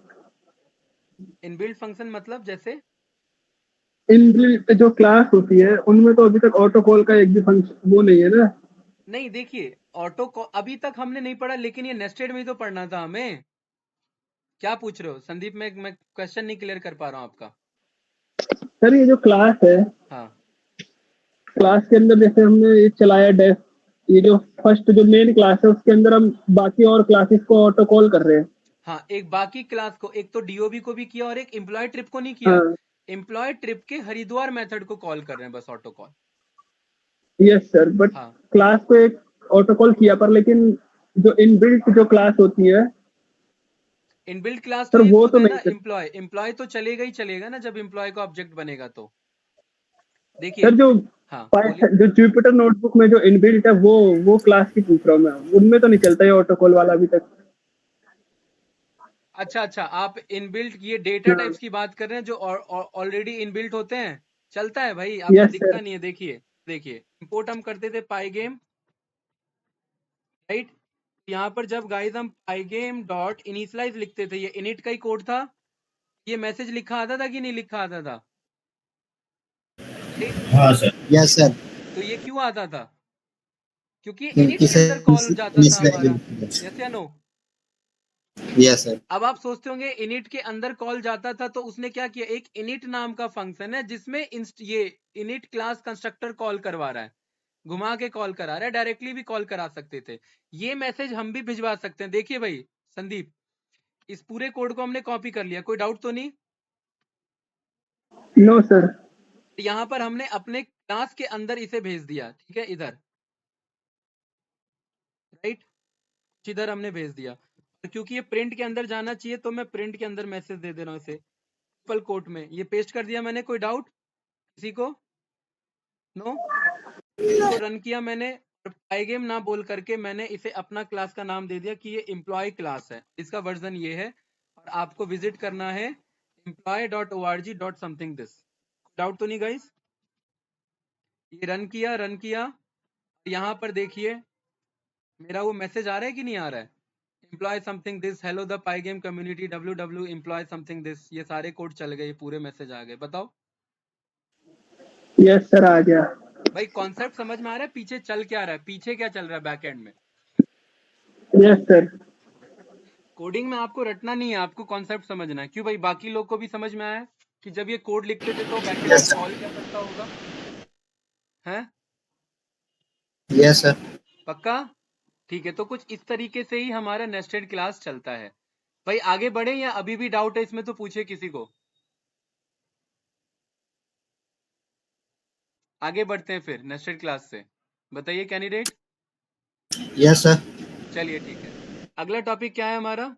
इनबिल्ट फंक्शन मतलब जैसे? इनबिल्ट जो क्लास होती है उनमें तो अभी तक ऑटो कॉल का एक भी फंक्शन वो नहीं है ना। नहीं देखिए, ऑटो कॉल अभी तक हमने नहीं पढ़ा, लेकिन ये नेस्टेड में ही तो पढ़ना था हमें। क्या पूछ रहे हो संदीप? मैं क्वेश्चन नहीं क्लियर कर पा रहा हूँ आपका। सर ये जो क्लास है, हाँ क्लास के अंदर जैसे हमने ये चलाया डेफ, ये जो फर्स्ट जो मेन क्लास है उसके अंदर हम बाकी और क्लासेस को ऑटो कॉल कर रहे हैं। हाँ, एक बाकी क्लास को, एक तो डीओबी को भी किया और एक एम्प्लॉय ट्रिप को नहीं किया। हाँ एम्प्लॉय ट्रिप के हरिद्वार मेथड को कॉल कर रहे हैं बस, auto call. Yes sir, but हाँ, क्लास को एक ऑटो कॉल किया पर लेकिन जो इनबिल्ट जो क्लास होती है इनबिल्ट क्लास तो सर ये वो खुद तो है नहीं ना। सर। एम्प्लॉय तो चलेगा ही चलेगा ना जब एम्प्लॉय का ऑब्जेक्ट बनेगा तो। देखिए, सर जो हाँ बोलिए। जो जुपिटर नोटबुक में जो इनबिल्ट है वो क्लास की पूछ रहा हूँ मैं, उनमें तो नहीं चलता है ऑटो कॉल वाला अभी तक। अच्छा, आप इनबिल्ट ये डेटा हाँ टाइप्स की बात कर रहे हैं जो ऑलरेडी इनबिल्ट होते हैं। चलता है भाई, आपको Yes, दिखता sir. नहीं है। देखिए देखिए, इंपोर्ट हम करते थे पाईगेम, राइट। यहाँ पर जब गाइस हम पाईगेम डॉट इनिशियलाइज लिखते थे, ये इनिट का ही कोड था, ये मैसेज लिखा आता था कि नहीं लिखा आता था, right? हाँ सर। यस सर, तो ये क्यों आता था? क्योंकि क्योंकि इनिट के अंदर कॉल जाता था हमारा, इनिशियलाइज। यस या नो? यस सर, अब आप सोचते होंगे इनिट के अंदर कॉल जाता था, तो उसने क्या किया, एक इनिट नाम का फंक्शन है जिसमें ये इनिट क्लास कंस्ट्रक्टर कॉल करवा रहा है, घुमा के कॉल करा रहा है, डायरेक्टली भी कॉल करा सकते थे। ये मैसेज हम भी भिजवा सकते हैं। देखिए भाई संदीप, इस पूरे कोड को हमने कॉपी कर लिया, कोई डाउट तो नहीं? No, sir. यहाँ पर हमने अपने क्लास के अंदर इसे भेज दिया, ठीक है, इधर, राइट, इधर हमने भेज दिया। और क्योंकि ये प्रिंट के अंदर जाना चाहिए, तो मैं प्रिंट के अंदर मैसेज दे दे रहा हूँ इसे, ट्रिपल कोट में ये पेस्ट कर दिया मैंने। कोई डाउट किसी को? नो? इसको रन किया मैंने, और पाईगेम ना बोल करके मैंने इसे अपना क्लास का नाम दे दिया कि ये एम्प्लॉय क्लास है, इसका वर्जन ये है, और आपको विजिट करना है employee.org.something this। डाउट तो नहीं गाइस? ये रन किया, यहाँ पर देखिए मेरा वो मैसेज आ रहा है कि नहीं आ रहा है, employ something this, hello the Pygame community www employ something this, ये सारे कोड चल गए, पूरे मैसेज आ गए। बताओ Yes, sir. आ गया. भाई, कॉन्सेप्ट समझ में आ रहा है? पीछे चल क्या रहा है, पीछे क्या चल रहा है बैक एंड में? Yes, sir. कोडिंग में आपको रटना नहीं है, आपको कॉन्सेप्ट समझना है। क्यों भाई, बाकी लोग को भी समझ में आया कि जब ये कोड लिखते थे तो बैकएंड में कॉल क्या करता होगा, हैं? यस सर, पक्का? ठीक है, तो कुछ इस तरीके से ही हमारा नेस्टेड क्लास चलता है। भाई आगे बढ़े या अभी भी डाउट है इसमें? तो पूछे किसी को, आगे बढ़ते हैं फिर नेस्टेड क्लास से। बताइए कैंडिडेट। यस सर, चलिए ठीक है, अगला टॉपिक क्या है हमारा?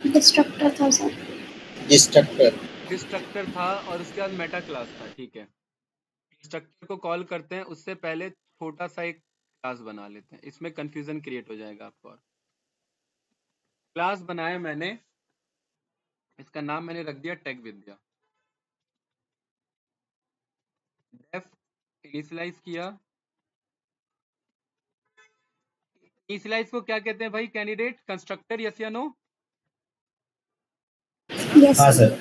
डिस्ट्रक्टर था सर। डिस्ट्रक्टर। डिस्ट्रक्टर था, और उसके बाद मेटा क्लास था, ठीक है। डिस्ट्रक्टर को कॉल करते हैं, उससे पहले छोटा सा एक क्लास बना लेते हैं, इसमें कंफ्यूजन क्रिएट हो जाएगा आपको। और क्लास बनाया मैंने, इसका नाम मैंने रख दिया टेक विद्या। डेफ इनिशियलाइज किया। इनिशियलाइज को क्या कहते हैं भाई कैंडिडेट? कंस्ट्रक्टर, यस या नो? यस हाँ sir. Sir.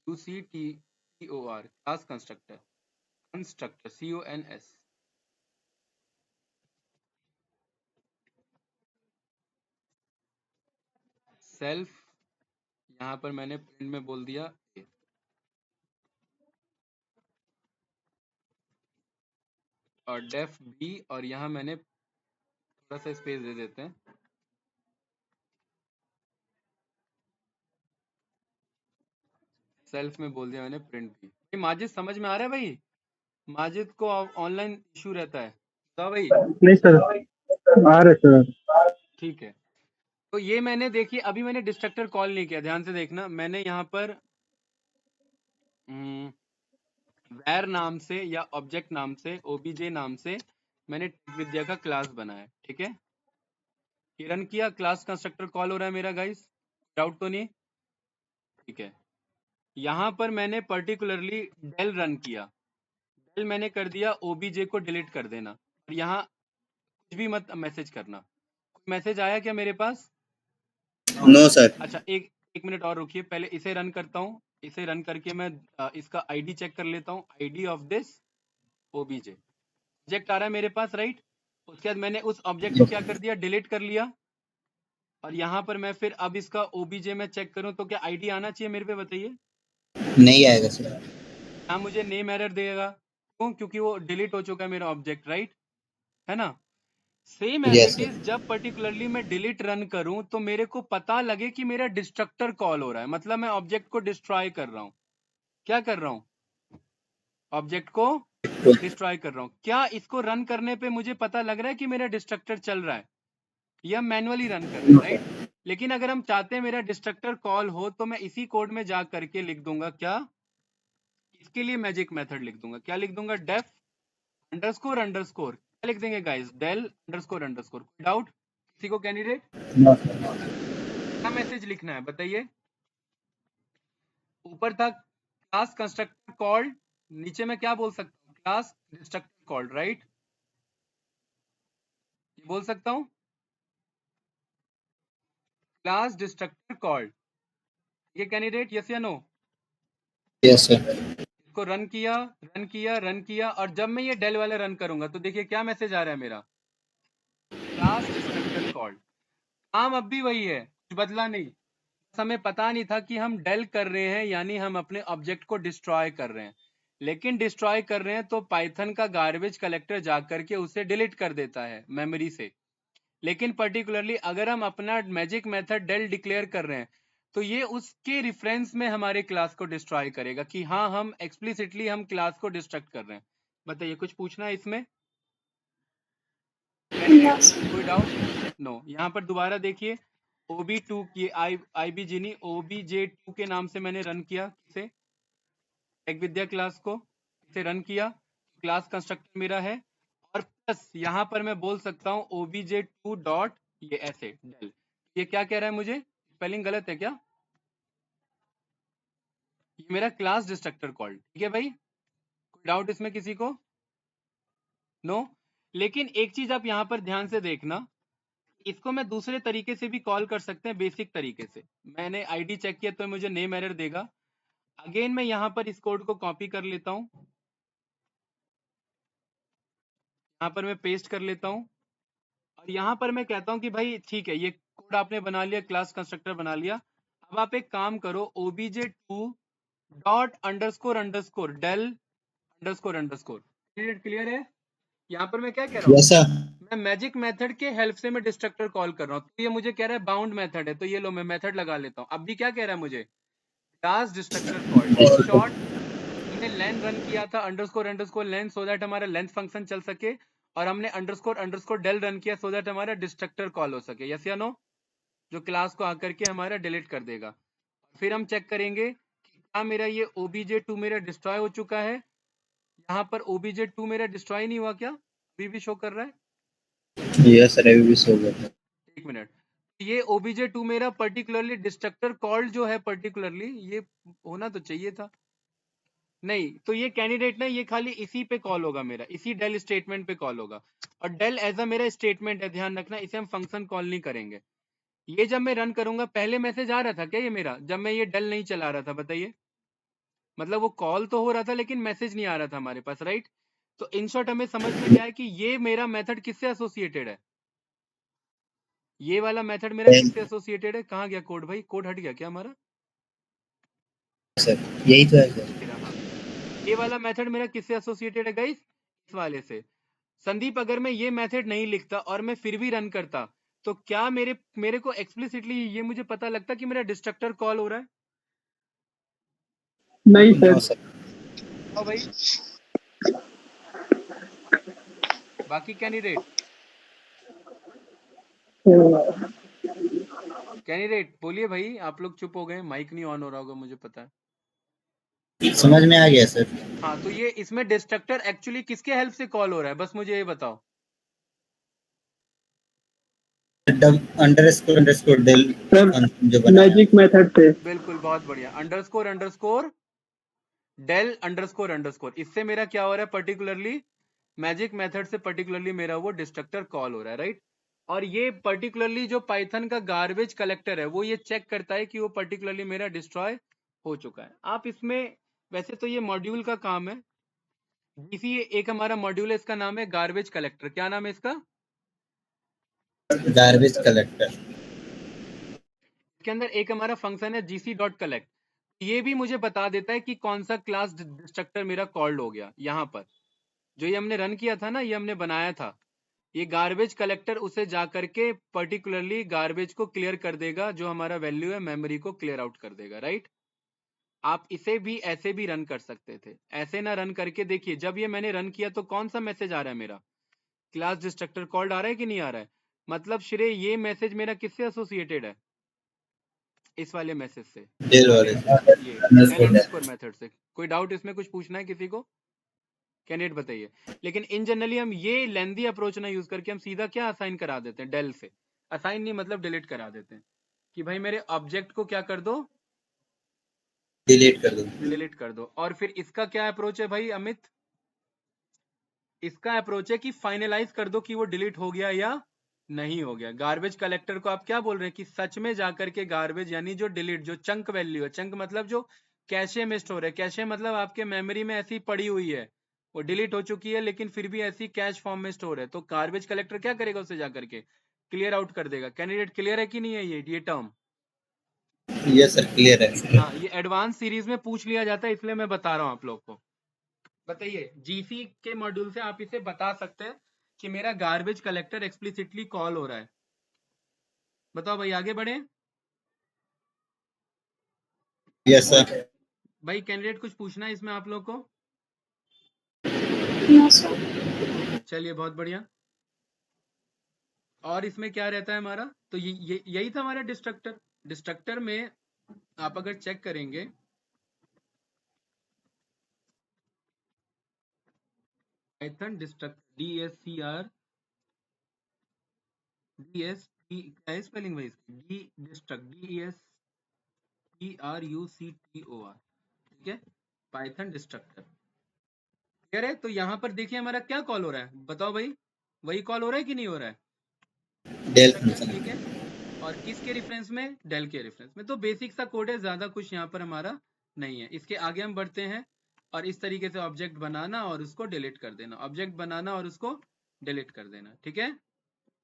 CRUCTOR, class constructor, constructor CONS। Self, यहाँ पर मैंने प्रिंट में बोल दिया A, और डेफ B, और यहाँ मैंने थोड़ा सा स्पेस दे देते हैं, सेल्फ में बोल दिया मैंने प्रिंट B। भाई माजिद समझ में आ रहा है भाई? माजिद को ऑनलाइन इशू रहता है, बताओ भाई। नहीं सर. आ रहे सर. ठीक है, तो ये मैंने, देखिए अभी मैंने डिस्ट्रक्टर कॉल नहीं किया, ध्यान से देखना। मैंने यहाँ पर वैर नाम से या ऑब्जेक्ट नाम से, ओबीजे नाम से मैंने टेक विद्या का क्लास बनाया, ठीक है। ये रन किया, क्लास कंस्ट्रक्टर कॉल हो रहा है मेरा गाइस, डाउट तो नहीं? ठीक है, यहाँ पर मैंने पर्टिकुलरली डेल रन किया, डेल मैंने कर दिया ओबीजे को डिलीट कर देना, और यहाँ कुछ भी मत मैसेज करना। कोई मैसेज आया क्या मेरे पास? No sir. अच्छा, एक मिनट और रुकिए, पहले इसे रन करता हूँ। इसे रन करके मैं इसका आईडी चेक कर लेता हूँ, ID of this OBJ, object आ रहा है मेरे पास, राइट। उसके बाद मैंने उस ऑब्जेक्ट को क्या कर दिया, डिलीट कर लिया। और यहाँ पर मैं फिर अब इसका ओबीजे में चेक करूँ तो क्या आईडी आना चाहिए मेरे पे, बताइए। नहीं आएगा सर। यहाँ मुझे नेम एरर देगा, क्यों? क्योंकि वो डिलीट हो चुका है मेरा ऑब्जेक्ट, राइट, है ना। Same as yes it is, sir. जब पर्टिकुलरली मैं डिलीट रन करूं तो मेरे को पता लगे कि मेरा डिस्ट्रक्टर कॉल हो रहा है, मतलब मैं ऑब्जेक्ट को डिस्ट्रॉय कर रहा हूं। क्या कर रहा हूं? ऑब्जेक्ट को डिस्ट्रॉय कर रहा हूं। क्या इसको रन करने पे मुझे पता लग रहा है कि मेरा डिस्ट्रक्टर चल रहा है, या मैनुअली रन कर रहा है, राइट। लेकिन अगर हम चाहते हैं मेरा डिस्ट्रक्टर कॉल हो, तो मैं इसी कोड में जा करके लिख दूंगा क्या, इसके लिए मैजिक मेथड लिख दूंगा। क्या लिख दूंगा? डेफ अंडरस्कोर अंडरस्कोर, क्या लिख देंगे guys? Del underscore underscore. Doubt किसी को कैंडिडेट? No sir. क्या मैसेज लिखना है बताइए। ऊपर था क्लास कंस्ट्रक्टर कॉल्ड, नीचे में क्या बोल सकता हूँ, क्लास डिस्ट्रक्टर कॉल्ड, राइट? ये बोल सकता हूँ क्लास डिस्ट्रक्टर कॉल्ड। ये कैंडिडेट यस या नो? Yes sir. इसको रन किया रन किया रन किया, और जब मैं ये डेल वाला रन करूंगा तो देखिए क्या मैसेज आ रहा है मेरा, क्लास डिस्ट्रक्टर कॉल्ड। काम अब भी वही है, कुछ बदला नहीं। हमें पता नहीं था कि हम डेल कर रहे हैं यानी हम अपने ऑब्जेक्ट को डिस्ट्रॉय कर रहे हैं, लेकिन डिस्ट्रॉय कर रहे हैं तो पाइथन का गार्बेज कलेक्टर जा करके उसे डिलीट कर देता है मेमोरी से। लेकिन पर्टिकुलरली अगर हम अपना मैजिक मेथड डेल डिक्लेयर कर रहे हैं तो ये उसके रिफरेंस में हमारे क्लास को डिस्ट्रॉय करेगा कि हाँ हम एक्सप्लिसिटली हम क्लास को डिस्ट्रक्ट कर रहे हैं। बताइए कुछ पूछना है इसमें? No, sir. कोई डाउट? नो। यहाँ पर दोबारा देखिए OB2 की IBG नहीं OBJ2 के नाम से मैंने रन किया किसे, टेक विद्या क्लास को इसे रन किया, क्लास कंस्ट्रक्टर मेरा है, और प्लस यहाँ पर मैं बोल सकता हूँ OBJ2 डॉट ये ऐसे डेल। ये क्या कह रहा है मुझे, स्पेलिंग गलत है क्या? ये मेरा क्लास डिस्ट्रक्टर कॉल, ठीक है भाई? कोई डाउट इसमें किसी को? नो। लेकिन एक चीज आप यहाँ पर ध्यान से देखना, इसको मैं दूसरे तरीके से भी कॉल कर सकते हैं, बेसिक तरीके से। मैंने आईडी चेक किया तो मुझे नेम एरर देगा। अगेन मैं यहाँ पर इस कोड को कॉपी कर लेता हूँ, यहाँ पर मैं पेस्ट कर लेता हूँ, और यहाँ पर मैं कहता हूँ कि भाई ठीक है ये कोड आपने बना लिया, क्लास कंस्ट्रक्टर बना लिया, अब आप एक काम करो OBJ2 dot underscore underscore del underscore underscore. Clear है? यहाँ पर मैं क्या कह रहा हूँ, यस सर। मैं मैजिक मेथड के हेल्प से मैं डिस्ट्रक्टर कॉल कर रहा हूँ, तो ये मुझे कह रहा है बाउंड मेथड है, तो ये लो मैं मेथड लगा लेता हूँ। अब भी क्या कह रहा है मुझे, क्लास डिस्ट्रक्टर कॉल। शॉर्ट हमने लेन रन किया था अंडरस्कोर लेन सो दैट हमारा लेंथ फंक्शन चल सके, और हमने अंडरस्कोर डेल रन किया सो दैट हमारा डिस्ट्रक्टर कॉल हो सके, यस या नो? जो क्लास को आकर के हमारा डिलीट कर देगा। फिर हम चेक करेंगे कि क्या मेरा ये OBJ2 मेरा डिस्ट्रॉय हो चुका है। यहाँ पर OBJ2 मेरा डिस्ट्रॉय नहीं हुआ क्या, अभी भी शो कर रहा है? यस सर, अभी भी सो गया। एक मिनट, ये OBJ2 मेरा पर्टिकुलरली डिस्ट्रक्टर कॉल्ड जो है, पर्टिकुलरली ये होना तो चाहिए था, नहीं तो ये कैंडिडेट ना ये खाली इसी पे कॉल होगा मेरा, इसी डेल स्टेटमेंट पे कॉल होगा, और डेल एज अ मेरा स्टेटमेंट है, ध्यान रखना, इसे हम फंक्शन कॉल नहीं करेंगे। ये जब मैं रन करूंगा, पहले मैसेज आ रहा था क्या ये मेरा, जब मैं ये डेल नहीं चला रहा था, बताइए? मतलब वो कॉल तो हो रहा था लेकिन मैसेज नहीं आ रहा था हमारे पास, राइट? तो इन शॉर्ट हमें समझ में क्या है कि ये मेरा मेथड किससे एसोसिएटेड है, ये वाला मेथड मेरा किससे एसोसिएटेड है? कहाँ गया कोड भाई, कोड हट गया क्या हमारा? सर यही तो है सर। मेरा हाँ, ये वाला मेथड मेरा किससे एसोसिएटेड है गाइस, इस वाले से। संदीप अगर मैं ये मेथड नहीं लिखता और मैं फिर भी रन करता तो क्या मेरे को एक्सप्लिसिटली ये मुझे पता लगता कि मेरा डिस्ट्रक्टर कॉल हो रहा है? नहीं नो सर। सर। हाँ भाई। बाकी कैंडिडेट बोलिए भाई, आप लोग चुप हो गए, माइक नहीं ऑन हो रहा होगा मुझे पता है। समझ में आ गया सर। हाँ तो ये इसमें डिस्ट्रक्टर एक्चुअली किसके हेल्प से कॉल हो रहा है, बस मुझे ये बताओ। अंडरस्कोर डेल सर जो बनाया मैजिक मेथड से। बिल्कुल, बहुत बढ़िया, अंडरस्कोर डेल अंडरस्कोर, इससे मेरा क्या हो रहा है, पर्टिकुलरली मैजिक मेथड से पर्टिकुलरली मेरा वो डिस्ट्रक्टर कॉल हो रहा है, राइट? और ये पर्टिकुलरली जो पाइथन का गार्बेज कलेक्टर है वो ये चेक करता है कि वो पर्टिकुलरली मेरा डिस्ट्रॉय हो चुका है। आप इसमें वैसे तो ये मॉड्यूल का काम है, इसी एक हमारा मॉड्यूल है, इसका नाम है गार्बेज कलेक्टर। क्या नाम है इसका? Garbage collector. इसके अंदर एक हमारा फंक्शन है gc.collect, ये भी मुझे बता देता है कि कौन सा क्लास डिस्ट्रक्टर मेरा कॉल्ड हो गया। यहाँ पर जो ये हमने रन किया था ना, ये हमने बनाया था, ये गार्बेज कलेक्टर उसे जा करके पर्टिकुलरली गार्बेज को क्लियर कर देगा, जो हमारा वैल्यू है मेमोरी को क्लियर आउट कर देगा, राइट? आप इसे भी ऐसे भी रन कर सकते थे, ऐसे ना रन करके देखिए, जब ये मैंने रन किया तो कौन सा मैसेज आ रहा है मेरा, क्लास डिस्ट्रक्टर कॉल्ड आ रहा है कि नहीं आ रहा है? मतलब श्रेय ये मैसेज मेरा किससे एसोसिएटेड है, इस वाले मैसेज से, डेल वाले ये डेल अंडरस्कोर मेथड से। कोई डाउट इसमें, कुछ पूछना है किसी को? कैंडिडेट बताइए। लेकिन इन जनरली हम ये लेंदी अप्रोच ना यूज करके हम सीधा क्या असाइन करा देते हैं, डेल से। असाइन नहीं मतलब डिलीट करा देते हैं। कि भाई मेरे ऑब्जेक्ट को क्या कर दो, डिलीट कर दो। डिलीट कर दो। और फिर इसका क्या अप्रोच है भाई अमित? इसका अप्रोच है कि फाइनलाइज कर दो कि वो डिलीट हो गया या नहीं हो गया। गार्बेज कलेक्टर को आप क्या बोल रहे हैं कि सच में जाकर के गार्बेज यानी जो डिलीट, जो चंक वैल्यू है, चंक मतलब जो कैशे में स्टोर है, कैशे मतलब आपके मेमोरी में ऐसी पड़ी हुई है, वो डिलीट हो चुकी है लेकिन फिर भी ऐसी कैश फॉर्म में स्टोर है, तो गार्बेज कलेक्टर क्या करेगा, उसे जाकर के क्लियर आउट कर देगा। कैंडिडेट क्लियर है कि नहीं है ये टर्म? यस सर, क्लियर है। हाँ, ये एडवांस सीरीज में पूछ लिया जाता है, इसलिए मैं बता रहा हूँ आप लोग को। बताइए, जीसी के मॉड्यूल से आप इसे बता सकते हैं कि मेरा गार्बेज कलेक्टर एक्सप्लिसिटली कॉल हो रहा है। बताओ भाई, आगे बढ़े। Yes sir. भाई कैंडिडेट कुछ पूछना है इसमें आप लोग को? No sir. चलिए, बहुत बढ़िया। और इसमें क्या रहता है हमारा, तो यही था हमारा डिस्ट्रक्टर। डिस्ट्रक्टर में आप अगर चेक करेंगे, पाइथन डिस्ट्रक्टर DSCR DST क्या है स्पेलिंग भाई इसकी? डी डिस्ट्रक्ट DSTRUCTOR, ठीक है, पाइथन डिस्ट्रक्टर। क्लियर है? तो यहाँ पर देखिए हमारा क्या कॉल हो रहा है, बताओ भाई, वही कॉल हो रहा है कि नहीं हो रहा है? Del destructor, function. ठीक है। और किसके रेफरेंस में? डेल के रेफरेंस में। तो बेसिक सा कोड है, ज्यादा कुछ यहाँ पर हमारा नहीं है। इसके आगे हम बढ़ते हैं, और इस तरीके से ऑब्जेक्ट बनाना और उसको डिलीट कर देना, ऑब्जेक्ट बनाना और उसको डिलीट कर देना, ठीक है।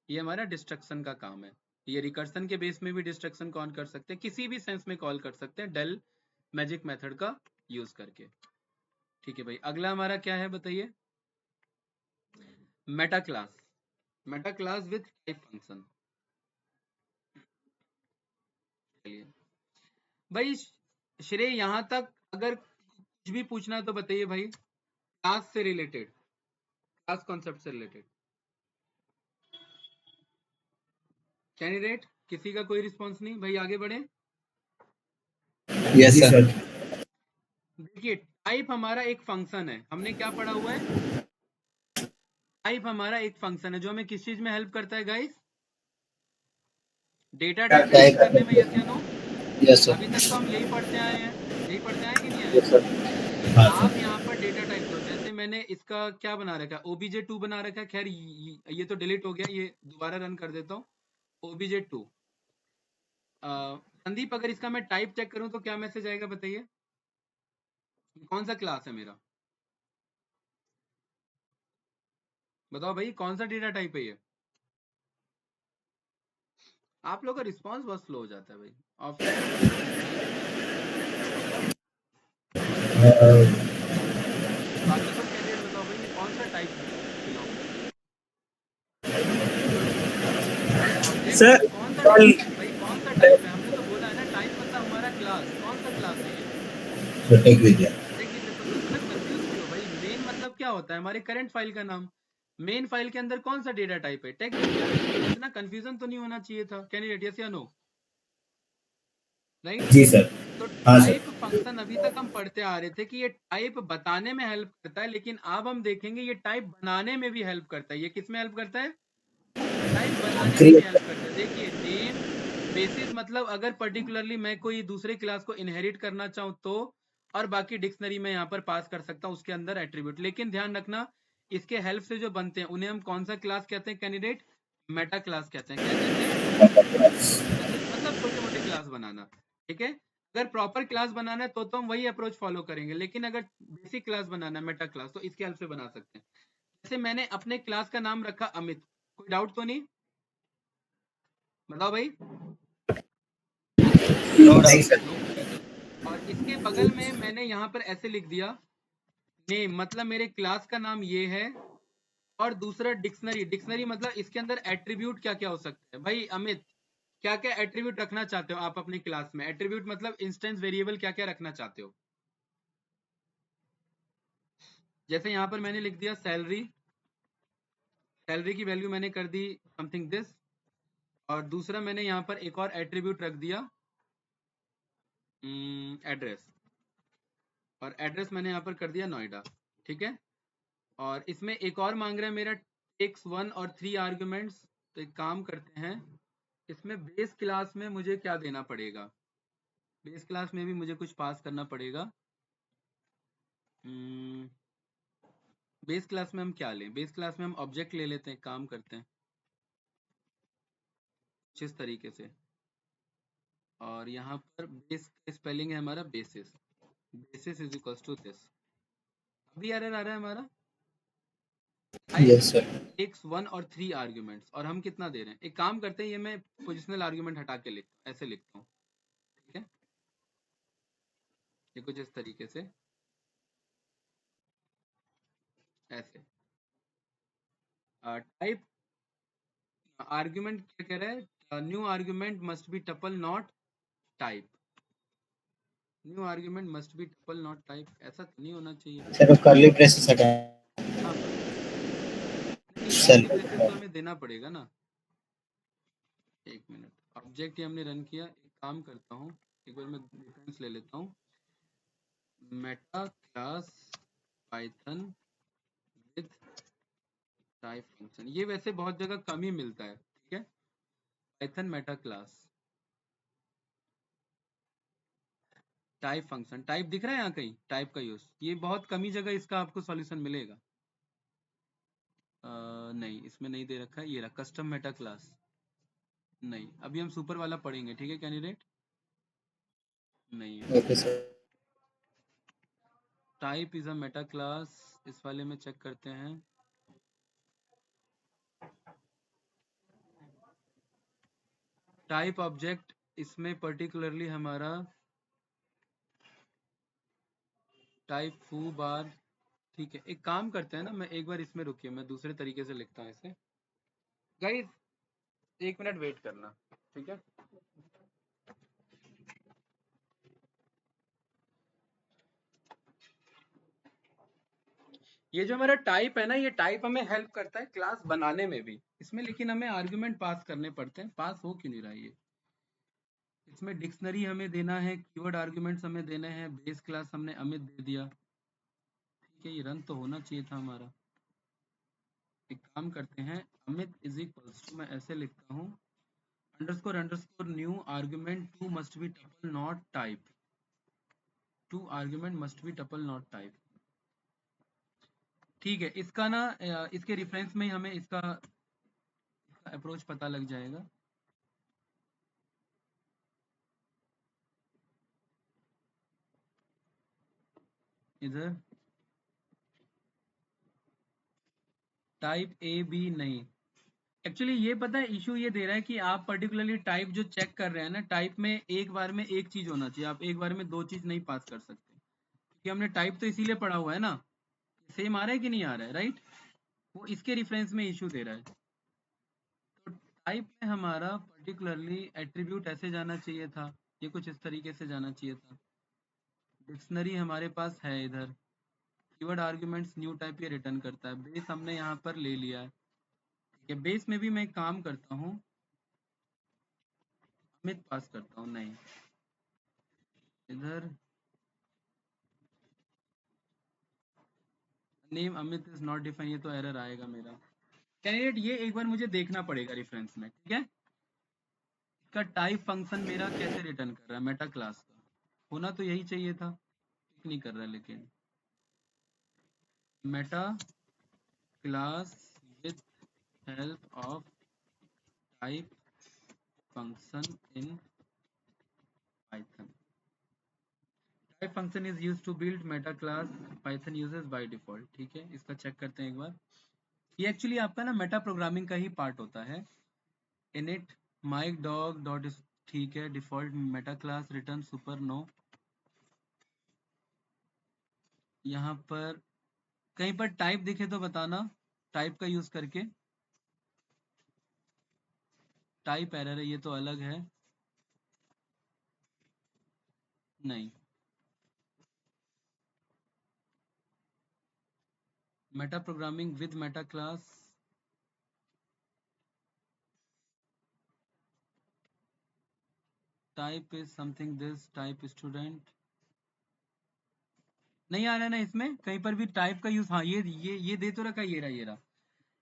ये हमारा डिस्ट्रक्शन का काम है। ये रिकर्सन के बेस में भी डिस्ट्रक्शन कॉल कर सकते हैं, किसी भी सेंस में कॉल कर सकते हैं डेल मैजिक मेथड का यूज करके। ठीक है भाई, अगला हमारा क्या है बताइए? Meta class. Meta class with type function. चलिए भाई, श्रेय यहाँ तक अगर कुछ भी पूछना है तो बताइए भाई, क्लास से रिलेटेड, क्लास कॉन्सेप्ट से रिलेटेड। कैंडिडेट किसी का कोई रिस्पॉन्स नहीं भाई, आगे बढ़े। Yes sir. देखिए, टाइप हमारा एक फंक्शन है, हमने क्या पढ़ा हुआ है? टाइप हमारा एक फंक्शन है जो हमें किस चीज में हेल्प करता है गाइस? डेटा टाइप करने में, यस या नो? Yes sir. अभी तक तो हम यही पढ़ते आए हैं, यही पढ़ते आए कि नहीं आए? Yes sir. आप यहाँ पर डेटा टाइप लो, जैसे मैंने इसका क्या बना रखा है, obj2 बना रखा है। खैर ये तो डिलीट हो गया, ये दोबारा रन कर देता हूँ। obj2, संदीप अगर इसका मैं टाइप चेक करूं तो क्या मैसेज आएगा बताइए? कौन सा क्लास है मेरा, बताओ भाई, कौन सा डेटा टाइप है ये? आप लोग का रिस्पांस बहुत स्लो हो जाता है भाई। ऑफलाइन में तो बाकी सब कैंडिडेट बताओ भाई, ये कौन सा टाइप बिलोंग सर कौन सा भाई, कौन सा टाइप है? हमने तो बोला है ना, टाइप मतलब हमारा क्लास। कौन सा क्लास है ये? टेक विद्या। देखिए तो मतलब कंफ्यूज क्यों भाई? मेन मतलब क्या होता है? हमारे करंट फाइल का नाम। मेन फाइल के अंदर कौन सा डेटा टाइप है? टेक विद्या। इतना कंफ्यूजन तो नहीं होना चाहिए था। कैंडिडेट यस या नो? राइट। जी सर। तो हाँ सर। टाइप फंक्शन अभी तक हम पढ़ते आ रहे थे कि ये टाइप बताने में हेल्प करता है, लेकिन अब हम देखेंगे ये टाइप बनाने में भी हेल्प करता है। ये किस में हेल्प करता है? टाइप बनाने में भी हेल्प करता है। देखिए, नेम बेसिस मतलब अगर पर्टिकुलरली मैं कोई दूसरे क्लास को इनहेरिट करना चाहूँ तो, और बाकी डिक्शनरी में यहाँ पर पास कर सकता हूँ उसके अंदर एट्रीब्यूट। लेकिन ध्यान रखना, इसके हेल्प से जो बनते हैं उन्हें हम कौन सा क्लास कहते हैं कैंडिडेट? मेटा क्लास कहते हैं। क्या कहते हैं? मतलब छोटे मोटे क्लास बनाना, ठीक है। अगर प्रॉपर क्लास बनाना है तो हम वही अप्रोच फॉलो करेंगे, लेकिन अगर बेसिक क्लास बनाना है मेटा क्लास, तो इसके हेल्प से बना सकते हैं। जैसे मैंने अपने क्लास का नाम रखा अमित, कोई डाउट तो नहीं? बताओ भाई। नहीं सर। नो, ठीक है। और इसके बगल में मैंने यहाँ पर ऐसे लिख दिया नेम, मतलब मेरे क्लास का नाम ये है। और दूसरा डिक्शनरी, डिक्शनरी मतलब इसके अंदर एट्रीब्यूट क्या क्या हो सकते हैं भाई अमित? क्या क्या एट्रीब्यूट रखना चाहते हो आप अपनी क्लास में? एट्रीब्यूट मतलब इंस्टेंस वेरिएबल क्या क्या रखना चाहते हो? जैसे यहाँ पर मैंने लिख दिया सैलरी, सैलरी की वैल्यू मैंने कर दी समथिंग दिस। और दूसरा मैंने यहाँ पर एक और एट्रीब्यूट रख दिया एड्रेस, और एड्रेस मैंने यहाँ पर कर दिया नोएडा, ठीक है। और इसमें एक और मांग रहा है मेरा टेक्स 1 और 3 आर्ग्यूमेंट्स। तो एक काम करते हैं, इसमें बेस क्लास में मुझे क्या देना पड़ेगा? बेस क्लास में भी मुझे कुछ पास करना पड़ेगा। बेस क्लास में हम क्या लें? बेस क्लास में हम ऑब्जेक्ट ले लेते हैं, काम करते हैं कुछ इस तरीके से। और यहाँ पर बेस का स्पेलिंग है हमारा basis. Basis is equal to this. अभी एरर आ रहा है हमारा। Yes sir. टेक्स 1 और 3 आर्ग्यूमेंट्स, और हम कितना दे रहे हैं? एक काम करते हैं, ये मैं पोजिशनल आर्ग्यूमेंट हटा के ऐसे लिखता हूँ, ठीक है? ये कुछ इस तरीके से, ऐसे। टाइप आर्ग्यूमेंट क्या कह रहा है? New argument must be tuple not type. New argument must be tuple not type, ऐसा तो नहीं होना चाहिए। सर कर्ली ब्रेसेस हटा। हाँ, नहीं सर तो हमें देना पड़ेगा ना। एक मिनट, ऑब्जेक्ट ये हमने रन किया। एक काम करता हूँ, एक बार मैं डिफरेंस ले लेता हूँ। Meta class Python with type function, ये वैसे बहुत जगह कम ही मिलता है, ठीक है? Python Meta class type function, type दिख रहा है यहाँ कहीं? टाइप का यूज, ये बहुत कम ही जगह इसका आपको सॉल्यूशन मिलेगा। नहीं, इसमें नहीं दे रखा है। ये रहा कस्टम मेटा क्लास। नहीं, अभी हम सुपर वाला पढ़ेंगे, ठीक है कैंडिडेट? नहीं है। Okay sir. Type is a Meta class, इस वाले में चेक करते हैं। टाइप ऑब्जेक्ट, इसमें पर्टिकुलरली हमारा टाइप फू बार, ठीक है? एक काम करते हैं ना, मैं एक बार इसमें रुकिए, मैं दूसरे तरीके से लिखता हूँ इसे। गाइस 1 मिनट वेट करना, ठीक है? ये जो हमारा टाइप है ना, ये टाइप हमें हेल्प करता है क्लास बनाने में भी इसमें, लेकिन हमें आर्गुमेंट पास करने पड़ते हैं। पास हो क्यों नहीं रहा है ये? इसमें डिक्शनरी हमें देना है, कीवर्ड आर्गुमेंट्स हमें देने हैं, बेस क्लास हमने अमित दे दिया, ठीक है? ये रन तो होना चाहिए था हमारा। एक काम करते हैं, अमित इज इक्वल्स टू, मैं ऐसे लिखता हूँ, underscore underscore new argument two must be tuple not type. Two argument must be tuple not type, ठीक है? इसका ना इसके रेफरेंस में हमें इसका अप्रोच पता लग जाएगा। इधर टाइप ए बी नहीं, एक्चुअली ये पता है इशू ये दे रहा है कि आप पर्टिकुलरली टाइप जो चेक कर रहे हैं ना, टाइप में एक बार में एक चीज होना चाहिए, आप एक बार में दो चीज नहीं पास कर सकते, क्योंकि हमने टाइप तो इसीलिए पढ़ा हुआ है ना। सेम आ रहा है कि नहीं आ रहा है? राइट, वो इसके रेफरेंस में इशू दे रहा है। तो टाइप में हमारा पर्टिकुलरली एट्रीब्यूट ऐसे जाना चाहिए था, ये कुछ इस तरीके से जाना चाहिए था। डिक्शनरी हमारे पास है इधर, कीवर्ड आर्ग्यूमेंट्स न्यू टाइप ये रिटर्न करता है, बेस हमने यहाँ पर ले लिया है, ठीक है? बेस में भी मैं एक काम करता हूँ, अमित पास करता हूँ, नहीं इधर name Amit is not define, ये तो एरर आएगा मेरा कैंडिडेट। ये एक बार मुझे देखना पड़ेगा रेफरेंस में, ठीक है? इसका टाइप फंक्शन मेरा कैसे रिटर्न कर रहा है? मेटा क्लास का होना तो यही चाहिए था, ठीक नहीं कर रहा है। लेकिन meta class with help of type function in Python, type function is used to build meta class Python uses by default, ठीक है? इसका चेक करते हैं एक बार। ये एक्चुअली आपका ना मेटा प्रोग्रामिंग का ही पार्ट होता है। इनिट माइक डॉग डॉट, ठीक है? Default meta class return super no. यहाँ पर कहीं पर टाइप दिखे तो बताना, टाइप का यूज करके। टाइप एरर है, ये तो अलग है। नहीं, Meta programming with Meta class, type is something this, type student, नहीं आ रहा है ना इसमें कहीं पर भी टाइप का यूज। हाँ, ये दे तो रखा, ये रहा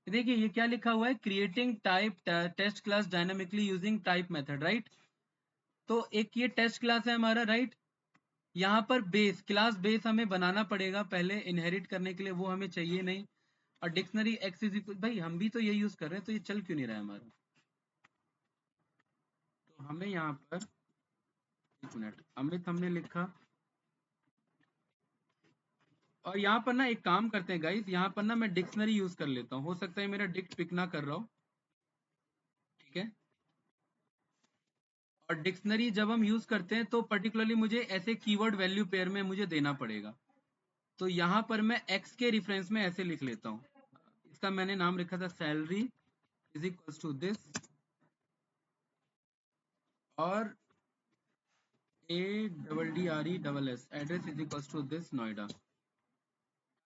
देखिए ये क्या लिखा हुआ है, creating type test class dynamically using type method, right. तो एक ये टेस्ट क्लास है हमारा, राइट। यहाँ पर बेस क्लास बेस हमें बनाना पड़ेगा पहले इनहेरिट करने के लिए, वो हमें चाहिए नहीं। और डिक्शनरी एक्स इज इक्वल, भाई हम भी तो ये यूज कर रहे हैं, तो ये चल क्यों नहीं रहा है हमारा। तो हमें यहाँ पर एक मिनट, अमित हमने लिखा, और यहाँ पर ना एक काम करते हैं गाइस, यहाँ पर ना मैं डिक्शनरी यूज कर लेता हूँ, हो सकता है मेरा डिक्ट पिक ना कर रहा हूँ, ठीक है। और डिक्शनरी जब हम यूज करते हैं तो पर्टिकुलरली मुझे ऐसे कीवर्ड वैल्यू पेयर में मुझे देना पड़ेगा। तो यहाँ पर मैं एक्स के रेफरेंस में ऐसे लिख लेता हूँ, इसका मैंने नाम लिखा था salary is equals to this, और ADDRESS address is equals to this Noida.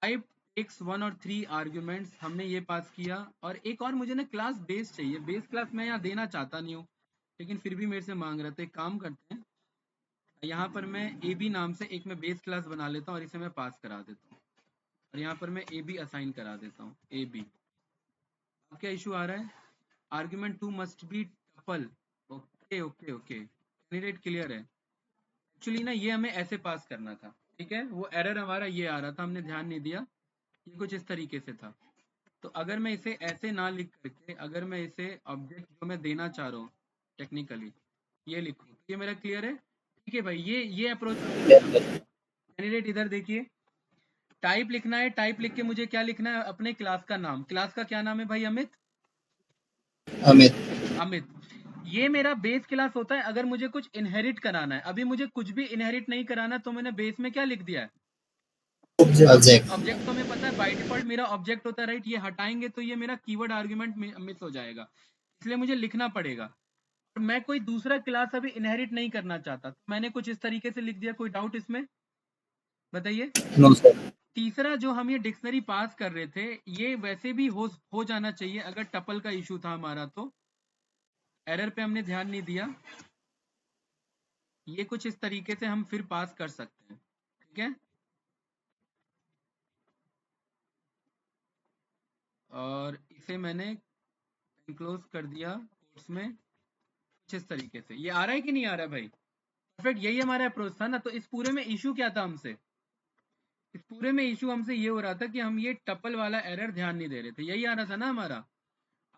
Type takes 1 और 3 आर्ग्यूमेंट्स हमने ये पास किया। और एक और मुझे ना क्लास बेस चाहिए, बेस क्लास मैं यहाँ देना चाहता नहीं हूँ, लेकिन फिर भी मेरे से मांग रहे थे। एक काम करते हैं, यहाँ पर मैं AB नाम से एक मैं बेस क्लास बना लेता हूँ और इसे मैं पास करा देता हूँ, और यहाँ पर मैं AB असाइन करा देता हूँ AB। अब क्या इशू आ रहा है, argument 2 must be tuple, okay okay okay, candidate clear है। एक्चुअली ना ये हमें ऐसे पास करना था, ठीक है, वो एरर हमारा ये आ रहा था, हमने ध्यान नहीं दिया, ये कुछ इस तरीके से था। तो अगर मैं इसे ऐसे ना लिख करके, अगर मैं इसे ऑब्जेक्ट जो मैं देना चाह रहा हूँ टेक्निकली ये लिखूँ, तो ये मेरा क्लियर है, ठीक है भाई। ये अप्रोच कैंडिडेट इधर देखिए, टाइप लिखना है, टाइप लिख के मुझे क्या लिखना है, अपने क्लास का नाम। क्लास का क्या नाम है भाई, अमित? अमित। ये मेरा बेस क्लास होता है अगर मुझे कुछ इनहेरिट कराना है। अभी मुझे कुछ भी इनहेरिट नहीं कराना, तो मैंने बेस में क्या लिख दिया है, ऑब्जेक्ट। तो हमें पता है बाय डिफॉल्ट मेरा ऑब्जेक्ट होता है, राइट। ये हटाएंगे तो ये मेरा कीवर्ड आर्गुमेंट मिस हो जाएगा, इसलिए मुझे लिखना पड़ेगा। और मैं कोई दूसरा क्लास अभी इनहेरिट नहीं करना चाहता, तो मैंने कुछ इस तरीके से लिख दिया। कोई डाउट इसमें बताइए? No sir. तीसरा जो हम ये डिक्शनरी पास कर रहे थे, ये वैसे भी हो जाना चाहिए अगर टपल का इशू था हमारा, तो एरर पे हमने ध्यान नहीं दिया। ये कुछ इस तरीके से हम फिर पास कर सकते हैं, ठीक है। और इसे मैंने एनक्लोज कर दिया कोट्स में कुछ इस तरीके से। ये आ रहा है कि नहीं आ रहा है भाई? परफेक्ट, यही हमारा अप्रोच था ना। तो इस पूरे में इशू क्या था हमसे, इस पूरे में इशू हमसे ये हो रहा था कि हम ये टपल वाला एरर ध्यान नहीं दे रहे थे, यही आ रहा था ना हमारा।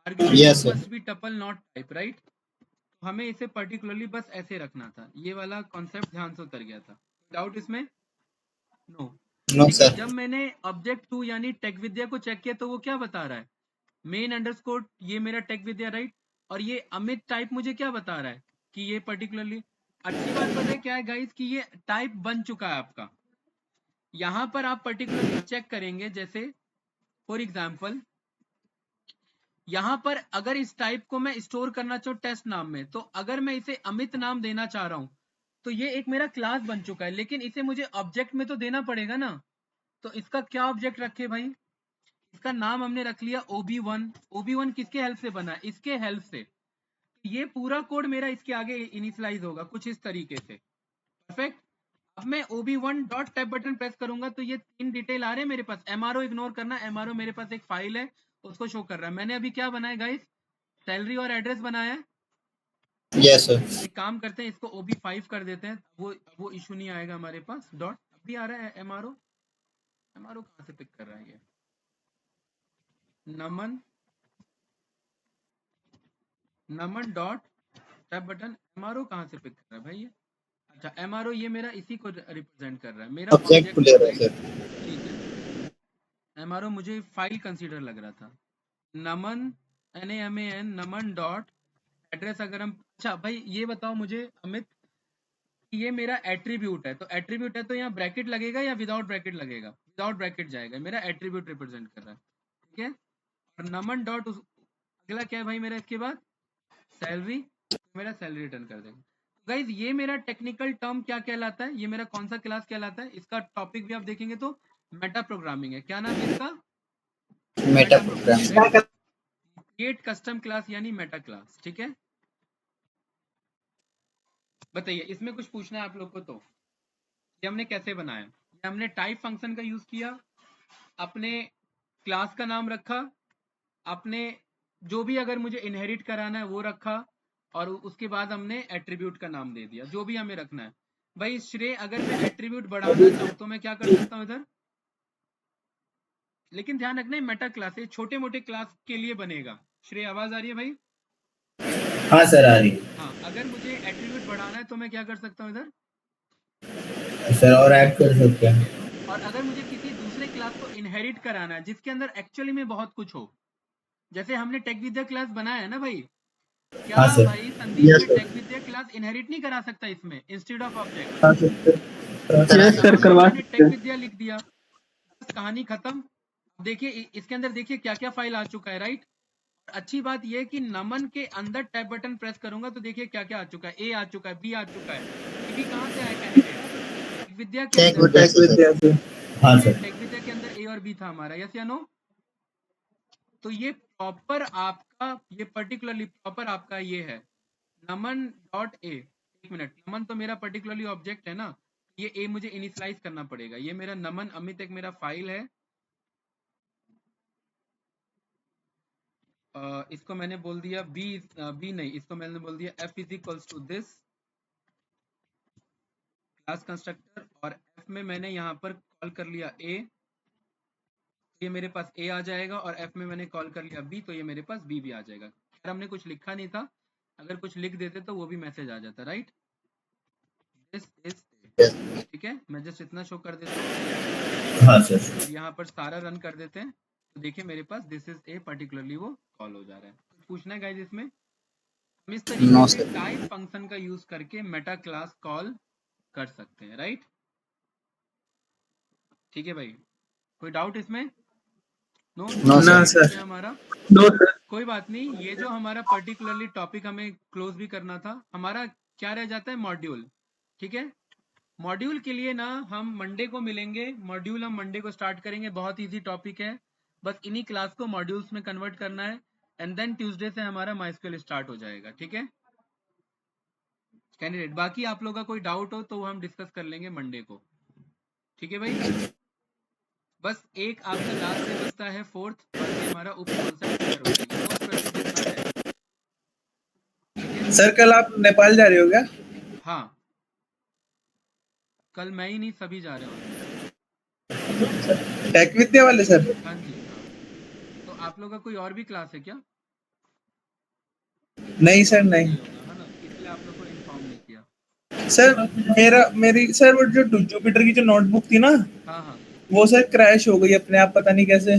Argument must be tuple not type, right. तो हमें इसे पर्टिकुलरली बस ऐसे रखना था, ये वाला कॉन्सेप्ट ध्यान से उतर गया था। डाउट इसमें? नो। लेकिन जब मैंने ऑब्जेक्ट 2 यानी टेक विद्या को चेक किया, तो वो क्या बता रहा है, मेन अंडरस्कोर ये मेरा टेक विद्या, राइट। और ये अमित टाइप मुझे क्या बता रहा है कि ये पर्टिकुलरली, अच्छी बात पता है क्या है गाइस, कि ये टाइप बन चुका है आपका। यहां पर आप पर्टिकुलरली चेक करेंगे, जैसे फॉर एग्जांपल यहां पर अगर इस टाइप को मैं स्टोर करना चाहूँ टेस्ट नाम में, तो अगर मैं इसे अमित नाम देना चाह रहा हूं, तो ये एक मेरा क्लास बन चुका है। लेकिन इसे मुझे ऑब्जेक्ट में तो देना पड़ेगा ना। तो इसका क्या ऑब्जेक्ट रखे भाई, इसका नाम हमने रख लिया OB1। OB1 किसके हेल्प से बना है, इसके हेल्प से। ये पूरा कोड मेरा इसके आगे इनिशियलाइज होगा कुछ इस तरीके से, परफेक्ट। अब मैं OB1 dot tab button press करूंगा, तो ये 3 डिटेल आ रहे हैं मेरे पास। MRO इग्नोर करना, MRO मेरे पास एक फाइल है, उसको शो कर रहा है। मैंने अभी क्या बनाया गाइस, सैलरी और एड्रेस बनाया है। Yes sir. एक काम करते हैं, इसको OB5 कर देते हैं, वो इशू नहीं आएगा हमारे पास। डॉट अभी आ रहा है MRO कहाँ से पिक कर रहा है ये, नमन डॉट टैब बटन। MRO कहाँ से पिक कर रहा है भाई ये? अच्छा, MRO ये मेरा इसी को रिप्रेजेंट कर रहा है, मेरा ऑब्जेक्ट क्लियर है सर। ठीक है। MRO मुझे फाइल कंसीडर लग रहा था। नमन NAMAN नमन डॉट एड्रेस। अगर हम, अच्छा भाई ये बताओ मुझे अमित, ये मेरा एट्रीब्यूट है, तो एट्रीब्यूट है तो यहाँ ब्रैकेट लगेगा या विदाउट ब्रैकेट लगेगा? विदाउट ब्रैकेट जाएगा, मेरा एट्रीब्यूट रिप्रेजेंट कर रहा है, ठीक है। और नमन डॉट अगला क्या है भाई मेरा, इसके बाद सैलरी, मेरा सैलरी रिटर्न कर देगा। गाइज ये मेरा टेक्निकल टर्म क्या कहलाता है, ये मेरा कौन सा क्लास कहलाता है? इसका टॉपिक भी आप देखेंगे तो मेटा प्रोग्रामिंग है। क्या नाम है इसका? Meta programming. Create custom class यानी मेटा क्लास, ठीक है। बताइए इसमें कुछ पूछना है आप लोग को? तो ये हमने कैसे बनाया, ये हमने टाइप फंक्शन का यूज किया, अपने क्लास का नाम रखा, आपने जो भी अगर मुझे इनहेरिट कराना है वो रखा, और उसके बाद हमने एट्रीब्यूट का नाम दे दिया, जो भी हमें रखना है। भाई श्रेय, अगर मैं एट्रीब्यूट बढ़ाना चाहूँ तो मैं क्या कर सकता हूँ इधर? लेकिन ध्यान रखना है मेटा क्लास है, छोटे मोटे क्लास के लिए बनेगा। श्रेय आवाज आ रही है भाई? हाँ सर आ रही है हाँ, अगर मुझे एट्रीब्यूट बढ़ाना है तो मैं क्या कर सकता हूँ इधर? सर, और ऐड कर सकते हैं। और अगर मुझे किसी दूसरे क्लास को इनहेरिट कराना है जिसके अंदर एक्चुअली में बहुत कुछ हो, जैसे हमने टेक विद्या क्लास बनाया है ना भाई, क्या हाँ सर। भाई संदीप Yes, में sir. टेक विद्या क्लास इनहेरिट नहीं करा सकता इसमें इंस्टेड ऑफ ऑब्जेक्ट? हाँ सर Yes, sir, करवा मैंने सकते टेक हैं। विद्या लिख दिया, बस कहानी खत्म। देखिए इसके अंदर देखिए क्या क्या फाइल आ चुका है, राइट? अच्छी बात यह है कि नमन के अंदर टैब बटन प्रेस करूंगा तो देखिए क्या क्या आ चुका है, ए आ चुका है, बी आ चुका है। ये भी कहां से आया कैंडिडेट? टेक विद्या के टेक अंदर। विद्या से। हाँ सर। टेक विद्या के अंदर ए और बी था हमारा, यस या नो? तो ये प्रॉपर आपका, ये पर्टिकुलरली प्रॉपर आपका ये है नमन डॉट ए। एक मिनट, नमन तो मेरा पर्टिकुलरली ऑब्जेक्ट है ना, ये ए मुझे इनिशियलाइज करना पड़ेगा। ये मेरा नमन अमित एक मेरा फाइल है, इसको मैंने बोल दिया बी नहीं, इसको मैंने बोल दिया F is equals to this class constructor, और एफ में मैंने यहाँ पर कॉल कर लिया ए, ये मेरे पास ए आ जाएगा, और एफ में मैंने कॉल कर लिया बी, तो ये मेरे पास बी भी आ जाएगा। खैर हमने कुछ लिखा नहीं था, अगर कुछ लिख देते तो वो भी मैसेज आ जाता, राइट? दिस इज ए, ठीक है, मैं जस्ट इतना शो कर देता हूँ। हाँ सर। यहाँ पर सारा रन कर देते हैं तो देखिए मेरे पास दिस इज ए पर्टिकुलरली वो कॉल हो जा रहा है। कुछ पूछना है गाइस इसमें? हम इस तरीके No, से sir. टाइप फंक्शन का यूज करके मेटा क्लास कॉल कर सकते हैं, राइट? ठीक है भाई, कोई डाउट इसमें? No No, sir. हमारा नो सर। कोई बात नहीं। ये जो हमारा पर्टिकुलरली टॉपिक हमें क्लोज भी करना था, हमारा क्या रह जाता है? मॉड्यूल। ठीक है, मॉड्यूल के लिए ना हम मंडे को मिलेंगे, मॉड्यूल हम मंडे को स्टार्ट करेंगे, बहुत इजी टॉपिक है, बस इन्हीं क्लास को मॉड्यूल्स में कन्वर्ट करना है, एंड देन ट्यूसडे से हमारा माइस्क्यूएल स्टार्ट हो जाएगा। ठीक है कैंडिडेट, बाकी आप लोगों का कोई डाउट हो तो वो हम डिस्कस कर लेंगे मंडे को। ठीक है भाई, बस एक आपका लास्ट से बचता है फोर्थ, और ये हमारा उप कॉन्सेप्ट क्लियर हो जाएगी। नो क्वेश्चन जितना है। ठीक है, सर कल आप नेपाल जा रहे हो क्या? हाँ कल मैं ही नहीं, सभी जा रहे हैं। टेक विद्या वाले सर? हाँ जी हाँ। तो आप लोगों का कोई और भी क्लास है क्या? नहीं सर नहीं। है ना, इसलिए आप लोग को इन्फॉर्म नहीं किया। सर मेरी सर वो जो जुपिटर की जो नोटबुक थी ना, हाँ हाँ, वो सर क्रैश हो गई अपने आप, पता नहीं कैसे।